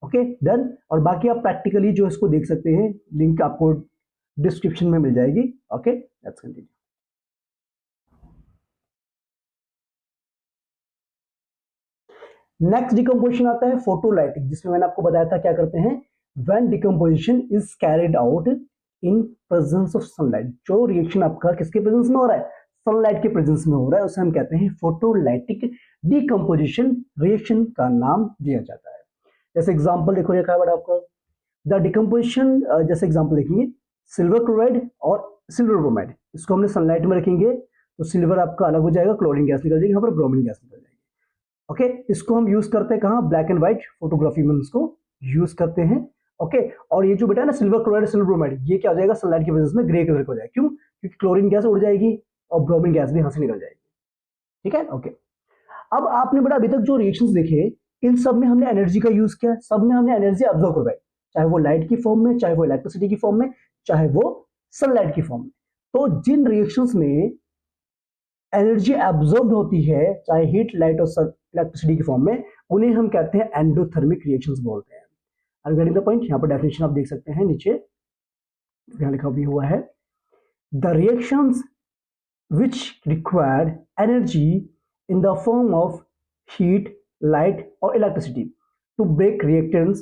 Okay done. और बाकी आप प्रैक्टिकली जो इसको देख सकते हैं, लिंक आपको डिस्क्रिप्शन में मिल जाएगी। Okay let's continue. Next decomposition आता है फोटोलाइटिक, जिसमें मैंने आपको बताया था क्या करते हैं, when decomposition is carried out in presence of sunlight. जो रिएक्शन आपका किसके प्रेजेंस में हो रहा है? सनलाइट के प्रेजेंस में हो रहा है, उसे हम कहते हैं फोटोलाइटिक डिकम्पोजिशन रिएक्शन का नाम दिया जाता है। जैसे एग्जांपल देखो, ये क्या है आपका द डिकम्पोजिशन, जैसे एग्जांपल देखेंगे सिल्वर क्लोराइड और सिल्वर ब्रोमाइड, इसको हमने सनलाइट में रखेंगे तो सिल्वर आपका अलग हो जाएगा, क्लोरीन गैस निकल जाएगी, यहाँ पर ब्रोमीन गैस निकल जाएगी। ओके इसको हम यूज करते हैं कहाँ? ब्लैक एंड व्हाइट फोटोग्राफी में इसको यूज करते हैं। ओके और ये जो बेटा है ना सिल्वर क्लोराइड सिल्वर ब्रोमाइड, ये क्या हो जाएगा? सनलाइट की वजह से ग्रे कलर का हो जाएगा। क्यों? क्योंकि क्लोरीन गैस उड़ जाएगी और ब्रोमीन गैस भी यहाँ से निकल जाएगी। ठीक है ओके। अब आपने बेटा अभी तक जो रिएक्शंस देखे, इन सब में हमने एनर्जी का यूज किया, सब में हमने एनर्जी ऑब्जर्व करवाई, चाहे वो लाइट की फॉर्म में, चाहे वो इलेक्ट्रिसिटी की फॉर्म में, चाहे वो सनलाइट की फॉर्म में। तो जिन रिएक्शंस में एनर्जी एब्जॉर्ब होती है, चाहे हीट लाइट और इलेक्ट्रिसिटी की फॉर्म में, उन्हें हम कहते हैं एंडोथर्मिक रिएक्शंस बोलते हैं। Getting the point? यहाँ पर डेफिनेशन आप देख सकते हैं नीचे, यहाँ लिखा भी हुआ है, the reactions which required energy in the form of heat, light or electricity to break reactants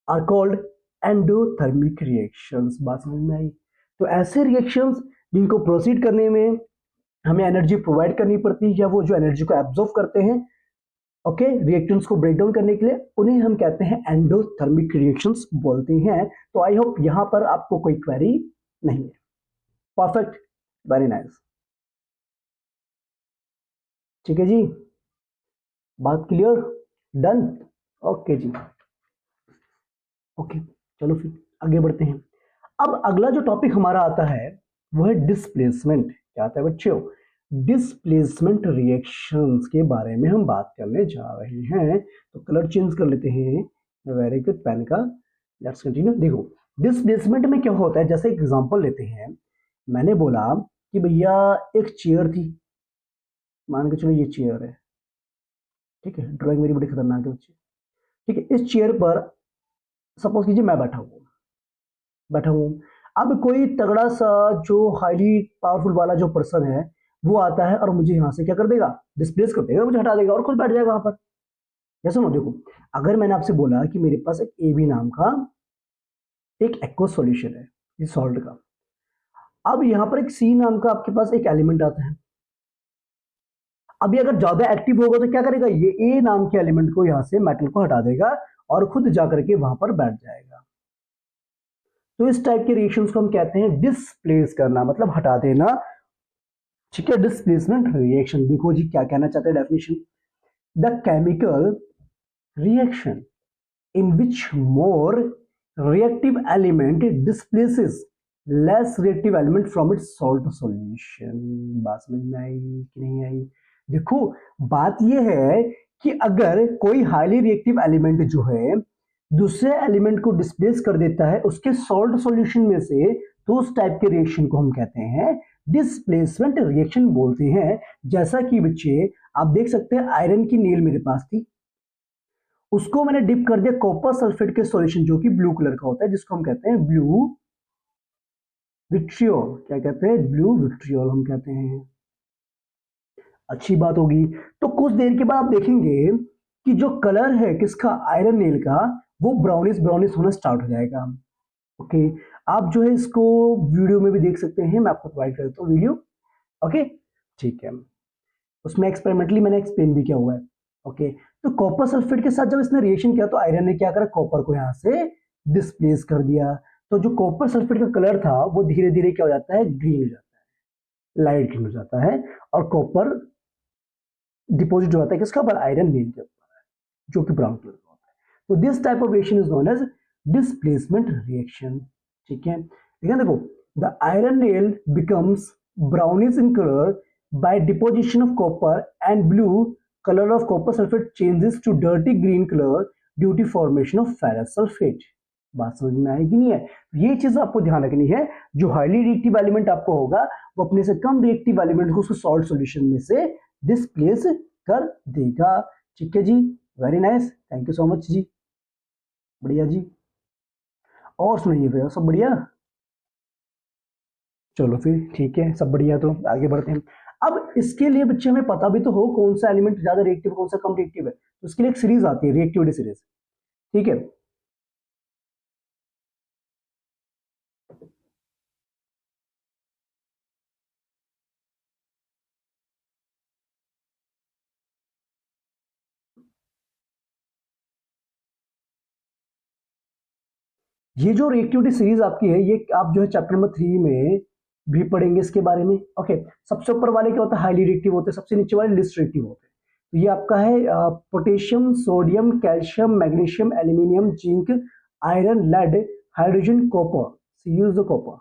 are called endothermic reactions। बात समझ में आई? तो ऐसे रिएक्शंस जिनको प्रोसीड करने में हमें एनर्जी प्रोवाइड करनी पड़ती है, या वो जो एनर्जी को एब्जॉर्ब करते हैं ओके रिएक्शंस को ब्रेक डाउन करने के लिए, उन्हें हम कहते हैं एंडोथर्मिक रिएक्शंस बोलते हैं। तो आई होप यहां पर आपको कोई क्वेरी नहीं है। Perfect, very nice. ठीक है जी, बात क्लियर? डन? ओके जी। ओके चलो फिर आगे बढ़ते हैं। अब अगला जो टॉपिक हमारा आता है वो है डिस्प्लेसमेंट। क्या आता है बच्चों? डिस्प्लेसमेंट रिएक्शंस के बारे में हम बात करने जा रहे हैं। तो कलर चेंज कर लेते हैं, वेरी गुड, पेन का। Let's continue. देखो डिस्प्लेसमेंट में क्या होता है, जैसे एग्जांपल लेते हैं, मैंने बोला कि भैया एक चेयर थी, मान के चलो ये चेयर है, ठीक है, ड्राइंग मेरी बड़ी खतरनाक है बच्चे। ठीक है, इस चेयर पर सपोज कीजिए मैं बैठा हूँ। अब कोई तगड़ा सा जो हाईली पावरफुल वाला जो पर्सन है वो आता है और मुझे यहाँ से क्या कर देगा? डिस्प्लेस कर देगा, मुझे हटा देगा और खुद बैठ जाएगा वहां पर। जैसे ना देखो, अगर मैंने आपसे बोला कि मेरे पास एक AB नाम का एक एक्वा सॉल्यूशन है इस सॉल्ट का, अब यहाँ पर एक C नाम का आपके पास एक एलिमेंट आता है। अभी अगर ज्यादा एक्टिव होगा तो क्या करेगा? ये A नाम के एलिमेंट को यहाँ से मेटल को हटा देगा और खुद जाकर के वहां पर बैठ जाएगा। तो इस टाइप के रिएक्शंस को हम कहते हैं डिस्प्लेस करना, मतलब हटा देना। ठीक है, डिस्प्लेसमेंट रिएक्शन। देखो जी क्या कहना चाहते हैं definition, the chemical reaction in which more reactive element displaces less reactive element from its salt solution. बात समझ में आई कि नहीं आई? देखो बात यह है कि अगर कोई हाईली रिएक्टिव एलिमेंट जो है दूसरे एलिमेंट को डिस्प्लेस कर देता है उसके सॉल्ट सॉल्यूशन में से, तो उस टाइप के रिएक्शन को हम कहते हैं डिस्प्लेसमेंट रिएक्शन बोलते हैं। जैसा कि बच्चे आप देख सकते हैं, आयरन की नील मेरे पास थी, उसको मैंने डिप कर दिया कॉपर सल्फेट के सॉल्यूशन जो कि ब्लू कलर का होता है, जिसको हम कहते हैं ब्लू विट्रियोल। क्या कहते हैं? ब्लू विट्रियोल हम कहते हैं। अच्छी बात होगी। तो कुछ देर के बाद आप देखेंगे कि जो कलर है किसका? आयरन नील का, वो ब्राउनिश ब्राउनिश होना स्टार्ट हो जाएगा। ओके आप जो है इसको वीडियो में भी देख सकते हैं, मैं आपको प्रोवाइड कर देता हूँ वीडियो। ओके ठीक है, उसमें एक्सपेरिमेंटली मैंने एक्सप्लेन भी किया हुआ है। ओके तो कॉपर सल्फेट के साथ जब इसने रिएक्शन किया तो आयरन ने क्या करा? कॉपर को यहाँ से डिस्प्लेस कर दिया। तो जो कॉपर सल्फेट का कलर था वो धीरे धीरे क्या हो जाता है? ग्रीन हो जाता है, लाइट ग्रीन हो जाता है, और कॉपर डिपोजिट हो जाता है किसका ऊपर? आयरन नील के ऊपर, जो कि ब्राउन कलर का होता है। तो this type of reaction is known as displacement reaction. ठीक है, देखो the iron nail becomes brownish in color by deposition of copper, and blue color of copper sulfate changes to dirty green color due to formation of ferrous sulfate. बात समझ में आएगी नहीं है? ये चीज आपको ध्यान रखनी है। जो हाईली रिएक्टिव एलिमेंट आपको होगा वो अपने से कम रिएक्टिव एलिमेंट को उसको सॉल्ट सॉल्यूशन में से डिस्प्लेस कर देगा। ठीक है जी, very nice, thank you so much जी, बढ़िया जी। और सुनिए भैया, सब बढ़िया? चलो फिर ठीक है, सब बढ़िया, तो आगे बढ़ते हैं। अब इसके लिए बच्चे हमें पता भी तो हो कौन सा एलिमेंट ज्यादा रिएक्टिव कौन सा कम रिएक्टिव है, तो उसके लिए एक सीरीज आती है, रिएक्टिविटी सीरीज। ठीक है, ये जो रिएक्टिविटी सीरीज आपकी है, ये आप जो है चैप्टर नंबर 3 में भी पढ़ेंगे इसके बारे में। ओके, सबसे ऊपर वाले क्या होता है, हाईली रिएक्टिव होते हैं, सबसे नीचे वाले लिस्ट रिएक्टिव होते हैं। तो ये आपका है potassium, sodium, calcium, magnesium, aluminium, zinc, iron, lead, hydrogen, copper, use the copper,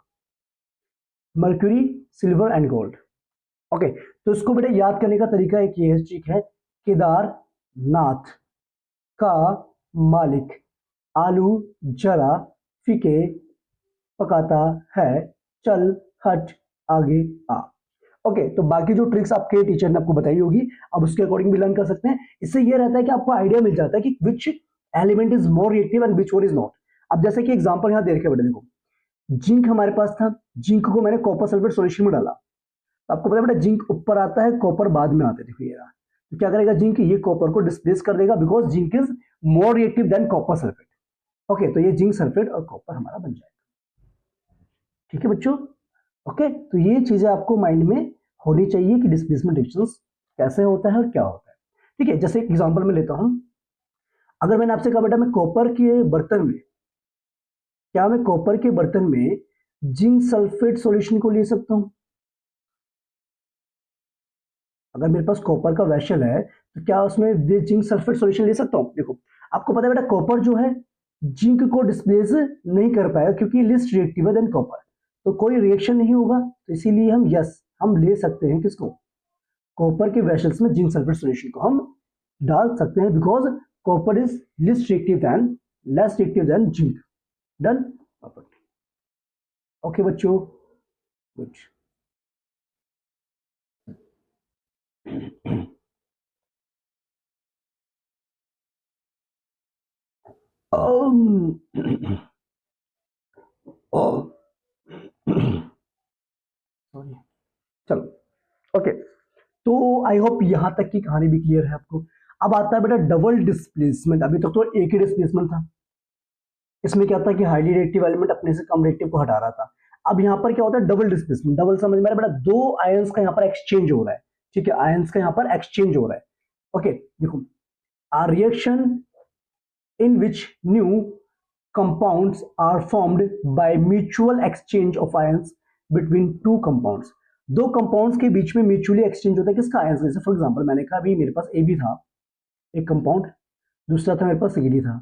mercury, silver and gold. Okay, तो इसको बेटा याद करने का तरीका एक ये ठीक है, केदारनाथ का मालिक आलू जरा फीके पकाता है, चल हट आगे आ। ओके, तो बाकी जो ट्रिक्स आपके टीचर ने आपको बताई होगी, अब उसके अकॉर्डिंग भी लर्न कर सकते हैं। इससे ये रहता है कि आपको आइडिया मिल जाता है कि which element is more reactive and which one is not. अब जैसे कि एग्जांपल यहां दे रखे बेटा, देखो जिंक हमारे पास था, जिंक को मैंने कॉपर सल्फेट सॉल्यूशन में डाला, तो आपको पता है बेटा जिंक ऊपर आता है, कॉपर बाद में आता है। देखो ये रहा, तो क्या करेगा जिंक, ये कॉपर को डिस्प्लेस कर देगा, because zinc is more reactive than copper sulphate. Okay, तो ये जिंक सल्फेट और कॉपर हमारा बन जाएगा। ठीक है बच्चों, ओके, तो ये चीजें आपको माइंड में होनी चाहिए कि डिस्प्लेसमेंट रिएक्शंस कैसे होता है और क्या होता है। ठीक है, जैसे एक एग्जांपल में लेता हूं, अगर मैंने आपसे कहा बेटा मैं कॉपर के बर्तन में, क्या मैं कॉपर के बर्तन में जिंक सल्फेट सॉल्यूशन को ले सकता हूं? अगर मेरे पास कॉपर का वेसल है तो क्या उसमें जिंक सल्फेट सॉल्यूशन ले सकता हूं? देखो आपको पता है बेटा कॉपर जो है जिंक को डिस्प्लेस नहीं कर पाएगा क्योंकि लिस्ट रिएक्टिव है देन कॉपर, तो कोई रिएक्शन नहीं होगा, तो इसीलिए हम ले सकते हैं किसको, कॉपर के वेसल्स में जिंक सल्फेट सॉल्यूशन को हम डाल सकते हैं, because copper is less reactive than zinc. Done, okay बच्चों, गुड। चलो ओके, तो आई होप यहां तक की कहानी भी क्लियर है आपको। अब आता है बेटा डबल डिस्प्लेसमेंट। अभी तक तो एक ही डिस्प्लेसमेंट था, इसमें क्या था कि हाईली रिएक्टिव एलिमेंट अपने से कम रिएक्टिव को हटा रहा था। अब यहाँ पर क्या होता है डबल डिस्प्लेसमेंट। डबल समझ में आ रहा है बेटा, दो आयंस का यहाँ पर एक्सचेंज हो रहा है। ठीक है, आयंस का यहाँ पर एक्सचेंज हो रहा है। ओके देखो, आ reaction in which new compounds are formed by mutual exchange of ions between two compounds। दो कंपाउंड्स के बीच में म्यूचुअली एक्सचेंज होता है किसका, आयंस। जैसे फॉर एग्जांपल मैंने कहा अभी मेरे पास ए बी था एक कंपाउंड, दूसरा था मेरे पास सी डी था।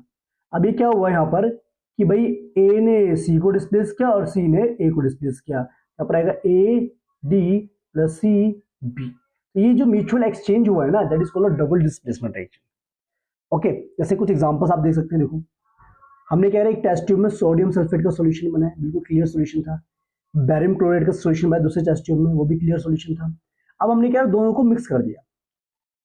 अभी क्या हुआ यहाँ पर कि भाई ए ने सी को डिस्प्लेस किया और सी ने ए को डिस्प्लेस किया, यहाँ पर आएगा A D plus C B. तो ये जो म्यूचुअल एक्सचेंज हुआ है ना, that is called double displacement reaction. Okay, जैसे कुछ एग्जांपल्स आप देख सकते हैं। देखो हमने कह रहे हैं एक टेस्ट ट्यूब में सोडियम सल्फेट का सॉल्यूशन बना है, बिल्कुल क्लियर सॉल्यूशन था। बैरियम क्लोराइड का सॉल्यूशन बना दूसरे टेस्ट ट्यूब में, वो भी क्लियर सॉल्यूशन था। अब हमने क्या दोनों को मिक्स कर दिया,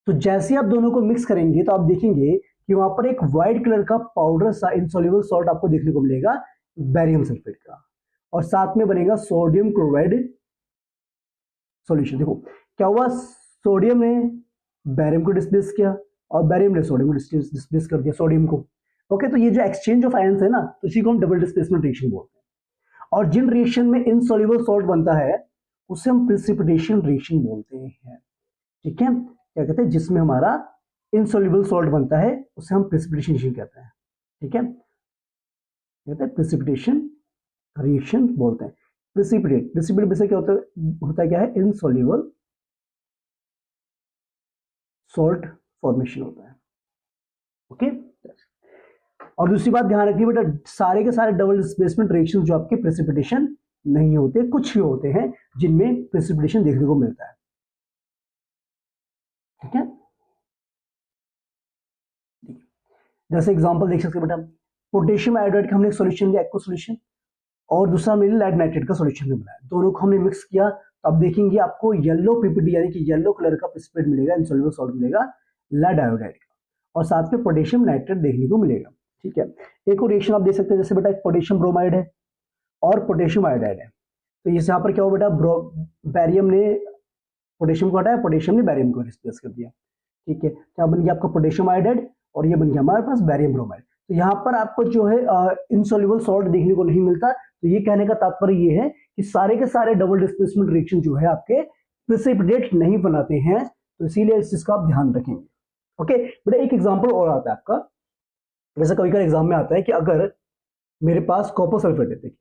तो जैसे आप दोनों को मिक्स करेंगे तो आप देखेंगे कि वहां पर एक व्हाइट कलर का पाउडर सा इनसॉल्युबल सॉल्ट आपको देखने को मिलेगा बैरियम सल्फेट का, और साथ में बनेगा सोडियम क्लोराइड सॉल्यूशन। देखो क्या हुआ, सोडियम ने बैरियम को डिस्प्लेस किया और बैरियम ने सोडियम को डिस्प्लेस कर दिया, सोडियम को। ओके, तो ये जो एक्सचेंज ऑफ आयंस है ना, तो इसी को हम डबल डिस्प्लेसमेंट रिएक्शन बोलते हैं। और जिन रिएक्शन में इनसॉल्युबल सॉल्ट बनता है उसे हम प्रिसिपिटेशन रिएक्शन बोलते हैं। ठीक है, क्या कहते हैं, जिसमें हमारा इनसॉल्युबल सॉल्ट बनता है उसे हम प्रिसिपिटेशन रिएक्शन कहते हैं। ठीक है, कहते हैं प्रिसिपिटेशन रिएक्शन बोलते हैं। प्रिसिपिटेट से क्या होता है क्या है, इनसॉल्युबल सॉल्ट फॉर्मेशन होता है। ओके, और दूसरी बात ध्यान रखिए बेटा, सारे के सारे डबल डिस्प्लेसमेंट रिएक्शंस जो आपके प्रेसिपिटेशन नहीं होते, कुछ ही होते हैं जिनमें प्रेसिपिटेशन देखने को मिलता है। ठीक है, जैसे एग्जांपल देख सकते हैं बेटा, पोटेशियम आयोडाइड का हमने एक सॉल्यूशन लिया, एक्वा सॉल्यूशन, और दूसरा हमने लेड नाइट्रेट का सॉल्यूशन भी बनाया, दोनों को हमने मिक्स किया, तो अब देखेंगे आपको येलो पीपीटी यानी कि येलो कलर का प्रेसिपिटेट मिलेगा, इनसॉल्युबल सॉल्ट मिलेगा लेड आयोडाइड का, और साथ में पोटेशियम नाइट्रेट देखने को मिलेगा। ठीक है, एक और रिएक्शन आप देख सकते हैं, जैसे बेटा पोटेशियम ब्रोमाइड है और पोटेशियम आयोडाइड है, तो इस यहाँ पर क्या हो बेटा, बैरियम ने पोटेशियम को हटाया, पोटेशियम ने बैरियम को रिप्लेस कर दिया। ठीक है, क्या बन गया आपका पोटेशियम आयोडाइड, और ये बन गया हमारे पास बैरियम ब्रोमाइड। तो यहाँ पर आपको जो है इनसॉल्युबल सॉल्ट देखने को नहीं मिलता, तो ये कहने का तात्पर्य ये है कि सारे के सारे डबल डिस्प्लेसमेंट रिएक्शन जो है आपके प्रेसिपिटेट नहीं बनाते हैं, तो इसीलिए इस चीज का आप ध्यान रखेंगे। ओके बेटा, एक एग्जांपल और आता है आपका, जैसे कभी कभी एग्जाम में आता है कि अगर मेरे पास कॉपर सल्फेट है, देखिए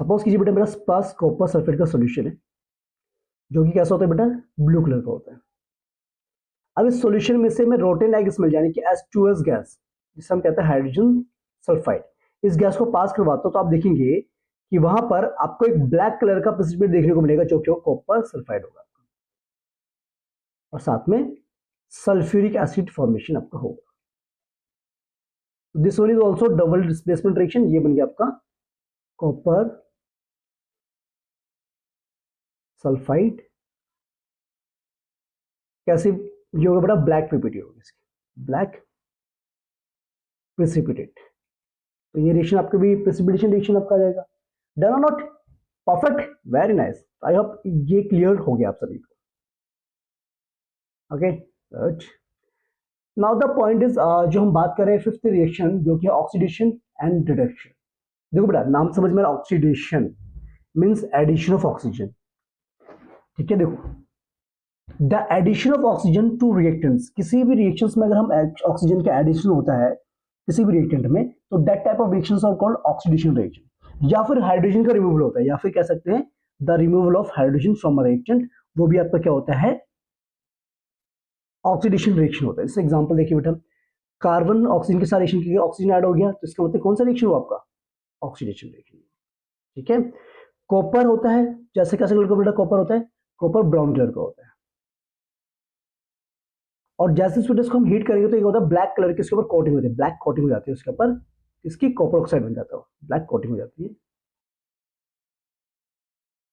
सपोज कीजिए बेटा मेरे पास कॉपर सल्फेट का सॉल्यूशन है, जो कि कैसा होता है बेटा, ब्लू कलर का होता है। अब इस सॉल्यूशन में से मैं रोटेन गैस मिल जाए कि H2S गैस, जिसे हम कहते हैं हाइड्रोजन सल्फाइड, इस गैस को पास करवाता हूं, तो आप देखेंगे कि वहां पर आपको एक ब्लैक कलर का प्रेसिपिटेट देखने को मिलेगा, जो कि कॉपर सल्फाइड होगा, और साथ में सल्फ्यूरिक एसिड फॉर्मेशन आपका होगा। This one is also double displacement reaction, ये बन गया आपका कॉपर सल्फाइड, कैसे ये होगा बेटा, ब्लैक पीपीटी होगी इसकी, ब्लैक प्रेसिपिटेट, तो ये रिएक्शन आपका भी प्रेसिपिटेशन रिएक्शन आपका आ जाएगा। डन और not, perfect, very nice, I hope ये क्लियर हो गया आप सभी को। Okay good, now the point is, जो हम बात कर रहे हैं फिफ्थ रिएक्शन, जो कि ऑक्सीडेशन एंड रिडक्शन। देखो बेटा नाम समझ में, oxidation means addition of oxygen. ठीक है, देखो the addition of oxygen to reactants, किसी भी रिएक्शंस में अगर हम ऑक्सीजन का एडिशन होता है किसी भी रिएक्टेंट में, तो that type of reactions are called oxidation reaction. या फिर हाइड्रोजन का रिमूवल होता है, या फिर कह सकते हैं the removal of hydrogen from a reactant, वो भी आपका क्या होता है, ऑक्सीडेशन रिएक्शन होता है। जैसे एग्जांपल देखिए बेटा, कार्बन ऑक्सीजन के साथ रिएक्शन किया, ऑक्सीजन ऐड हो गया, तो इसका मतलब कौन सा रिएक्शन हुआ आपका, ऑक्सीडेशन रिएक्शन। ठीक है, कॉपर होता है, जैसे कैसे कलर का बेटा कॉपर होता है, कॉपर ब्राउन कलर का होता है, और जैसे स्वीटनेस को हम हीट करेंगे तो ये होता है ब्लैक कलर के, इसके ऊपर कोटिंग होती है, ब्लैक कोटिंग हो जाती है उसके ऊपर, इसकी कॉपर ऑक्साइड बन जाता है, ब्लैक कोटिंग हो जाती है।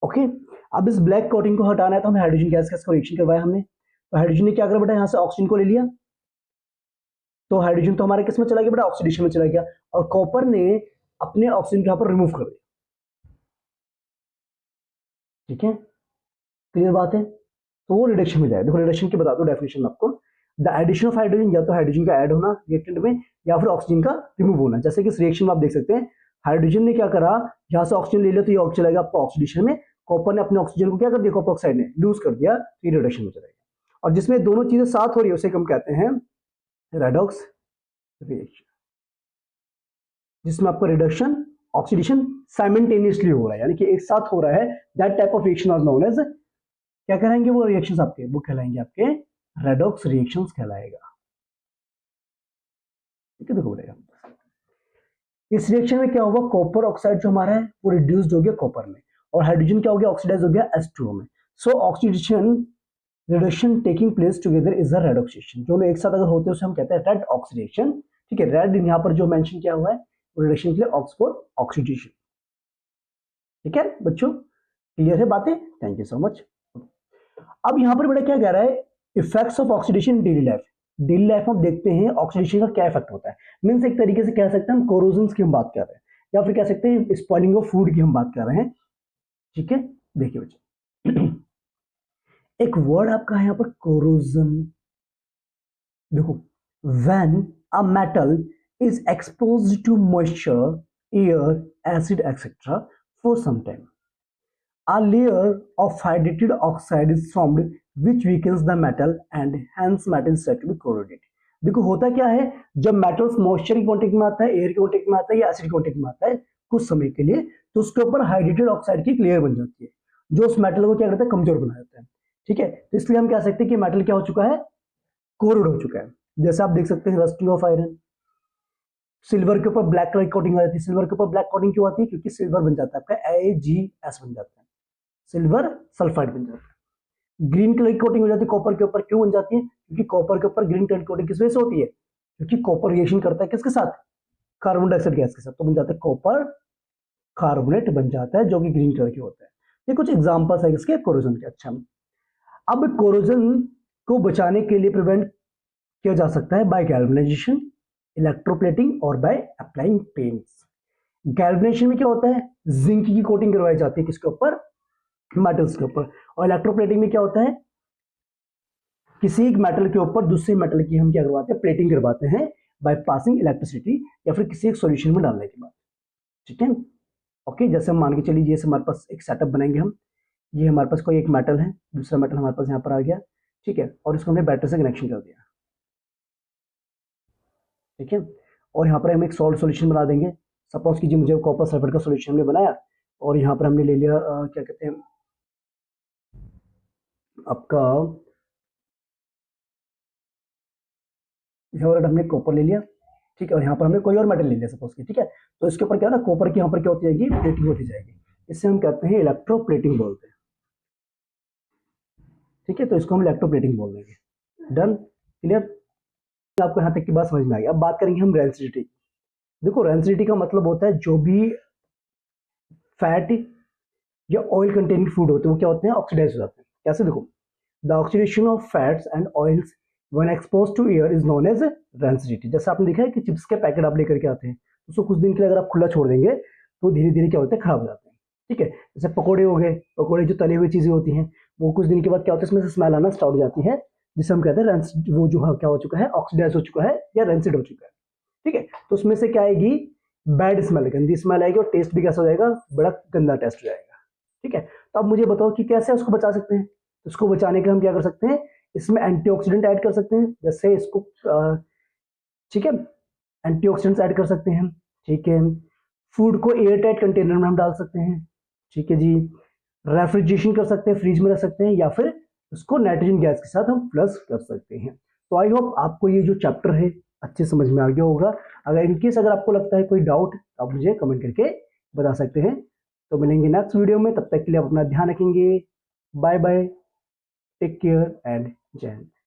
ओके, अब इस ब्लैक कोटिंग को हटाना है, तो हमें हाइड्रोजन गैस का रिएक्शन करवाया हमने, तो हाइड्रोजन ने क्या करा बेटा, यहाँ से ऑक्सीजन को ले लिया, तो हाइड्रोजन तो हमारे किस में चला गया बेटा, ऑक्सीडेशन में चला गया, और कॉपर ने अपने ऑक्सीजन को यहाँ पर रिमूव कर दिया। ठीक है, क्लियर बात है, तो वो रिडक्शन में जाए। देखो रिडक्शन की बता दो डेफिनेशन आपको, द एडिशन ऑफ हाइड्रोजन, या तो हाइड्रोजन का ऐड होना रिएक्टेंट में, या फिर ऑक्सीजन का रिमूव होना। जैसे कि इस रिएक्शन में आप देख सकते हैं, हाइड्रोजन ने क्या करा, यहाँ से ऑक्सीजन ले लिया, तो ये चला गया आपका ऑक्सीडेशन में, कॉपर ने अपने ऑक्सीजन को क्या कर दिया, कॉपर ऑक्साइड ने लूज कर दिया, तो ये रिडक्शन में चला गया। और जिसमें दोनों चीजें साथ हो रही है उसे हम कहते हैं रेडॉक्स रिएक्शन, जिसमें आपका रिडक्शन ऑक्सीडेशन साइमल्टेनियसली हो रहा है, यानी कि एक साथ हो रहा है, that type of reaction are known as, क्या कहलाएंगे वो रिएक्शंस आपके, वो कहलाएंगे आपके रेडॉक्स रिएक्शंस कहलाएगा। ठीक है, देखो बोलेगा इस रिएक्शन में क्या होगा, कॉपर ऑक्साइड जो हमारा है वो रिड्यूस्ड हो गया कॉपर में, और हाइड्रोजन क्या हो गया, ऑक्सीडाइज हो गया H2O में। सो oxidation reduction taking place together is a redox reaction, दोनों एक साथ अगर होते हैं उसे हम कहते हैं रेड ऑक्सीडेशन। ठीक है, रेड यहाँ पर जो मेंशन किया हुआ है रिडक्शन के लिए ऑक्सफोर्ड ऑक्सीडेशन। ठीक है बच्चों, क्लियर है बातें, थैंक यू सो मच। अब यहाँ पर बेटा क्या कह रहा है, effects of oxidation in daily life. Daily life में देखते हैं ऑक्सीडेशन का क्या इफेक्ट होता है, मीन्स एक तरीके से कह सकते हैं हम कोरोजन की हम बात कर रहे हैं, या फिर कह सकते हैं स्पॉइलिंग ऑफ फूड की हम बात कर रहे हैं। ठीक है, देखिए बच्चों एक वर्ड आपका है यहाँ पर कोरोजन। देखो, when a metal is exposed to moisture, air, acid etcetera for some time, a layer of hydrated oxide is formed which weakens the metal and hence metal is said to be corroded। देखो होता क्या है, जब metals moisture की contact में आता है, air के कांटेक्ट में आता है, या एसिड के कांटेक्ट में आता है कुछ समय के लिए, तो उसके ऊपर हाइड्रेटेड ऑक्साइड की लेयर बन जाती है, जो उस मेटल को क्या करता है, कमजोर बना देता है। ठीक है, तो इसलिए हम कह सकते हैं कि मेटल क्या हो चुका है, कोरोड हो चुका है। जैसे आप देख सकते हैं रस्टिंग ऑफ आयरन, सिल्वर के ऊपर ब्लैक कलर की कोटिंग आ जाती है। सिल्वर के ऊपर ब्लैक कोटिंग क्यों आती है? क्योंकि सिल्वर बन जाता है आपका AgS बन जाता है, सिल्वर सल्फाइड बन जाता है। ग्रीन कलर की कोटिंग हो जाती है कॉपर के ऊपर, क्यों बन जाती है? क्योंकि कॉपर के ऊपर ग्रीन कलर की कोटिंग किस वजह से होती है? क्योंकि कॉपर रिएक्शन करता है किसके साथ? कार्बन डाइऑक्साइड गैस के साथ, तो बन जाता है कॉपर कार्बोनेट बन जाता है, जो कि ग्रीन कलर के होता है। ये कुछ एग्जांपल्स है इसके कोरोजन के। अच्छा, अब कोरोजन को बचाने के लिए प्रिवेंट किया जा सकता है बाय गैल्वेनाइजेशन, इलेक्ट्रोप्लेटिंग और बाय अप्लाइंग पेंट्स। गैल्वेनाइजेशन में क्या होता है? जिंक की कोटिंग करवाई जाती है किसके ऊपर? मेटल्स के ऊपर। और इलेक्ट्रोप्लेटिंग में क्या होता है? किसी एक मेटल के ऊपर दूसरे मेटल की हम क्या करवाते हैं? प्लेटिंग करवाते हैं बाय पासिंग इलेक्ट्रिसिटी, या फिर किसी एक सॉल्यूशन में डालने के बाद। ठीक है, ओके। जैसे हम मान के चलिए, जैसे हमारे पास एक सेटअप बनाएंगे हम, ये हमारे पास कोई एक मेटल है, दूसरा मेटल हमारे पास यहाँ पर आ गया, ठीक है, और इसको हमने बैटरी से कनेक्शन कर दिया, ठीक है, और यहाँ पर हम एक सॉल्ट सॉल्यूशन बना देंगे। सपोज कीजिए मुझे कॉपर सल्फेट का सॉल्यूशन हमने बनाया, और यहाँ पर हमने ले लिया क्या कहते हैं आपका, यहाँ पर हमने कॉपर ले लिया, ठीक है, और यहाँ पर हमने कोई और मेटल ले लिया सपोज की, ठीक है। तो इसके ऊपर क्या है ना, कॉपर की यहाँ पर क्या होती जाएगी? प्लेटिंग होती जाएगी। इससे हम कहते हैं इलेक्ट्रोप्लेटिंग बोलते हैं, ठीक है। तो इसको हम इलेक्ट्रोप्लेटिंग बोल देंगे। Done, clear? आपको यहाँ तक की बात समझ में आ गई। अब बात करेंगे हम रेंसिडिटी। देखो, रेंसिडिटी का मतलब होता है जो भी फैट या ऑयल कंटेनिंग फूड होते हैं वो क्या होते हैं? ऑक्सीडाइज हो जाते हैं। कैसे? देखो, the oxidation of fats and oils when exposed to air is known as rancidity. जैसे आपने देखा है कि चिप्स के पैकेट आप लेकर के आते हैं, उसको कुछ दिन के लिए अगर आप खुला छोड़ देंगे तो धीरे धीरे क्या होते हैं? खराब हो जाते हैं, ठीक है। जैसे पकोड़े हो गए, पकोड़े जो तली हुई चीजें होती हैं, वो कुछ दिन के बाद क्या होता है? इसमें से स्मेल आना स्टार्ट हो जाती है, जिसे हम कहते हैं वो जो क्या हो चुका है? ऑक्सीडाइज हो चुका है या रेंसिड हो चुका है, ठीक है। तो उसमें से क्या आएगी? बैड स्मेल, गंदी स्मेल आएगी, और टेस्ट भी कैसा हो जाएगा? बड़ा गंदा टेस्ट हो जाएगा, ठीक है। तो अब मुझे बताओ कि कैसे उसको बचा सकते हैं? उसको बचाने के हम क्या कर सकते हैं? इसमें एंटीऑक्सीडेंट ऐड कर सकते हैं, जैसे इसको ठीक है, एंटीऑक्सीडेंट्स ऐड कर सकते हैं, ठीक है। फूड को एयर टाइट कंटेनर में हम डाल सकते हैं, ठीक है जी। रेफ्रिजरेशन कर सकते हैं, फ्रिज में रख सकते हैं, या फिर उसको नाइट्रोजन गैस के साथ हम प्लस कर सकते हैं। तो आई होप आपको ये जो चैप्टर है अच्छे समझ में आ गया होगा। अगर इनकेस अगर आपको लगता है कोई डाउट, आप मुझे कमेंट करके बता सकते हैं। तो मिलेंगे नेक्स्ट वीडियो में, तब तक के लिए आप अपना ध्यान रखेंगे। Bye bye, take care and जय हिंद।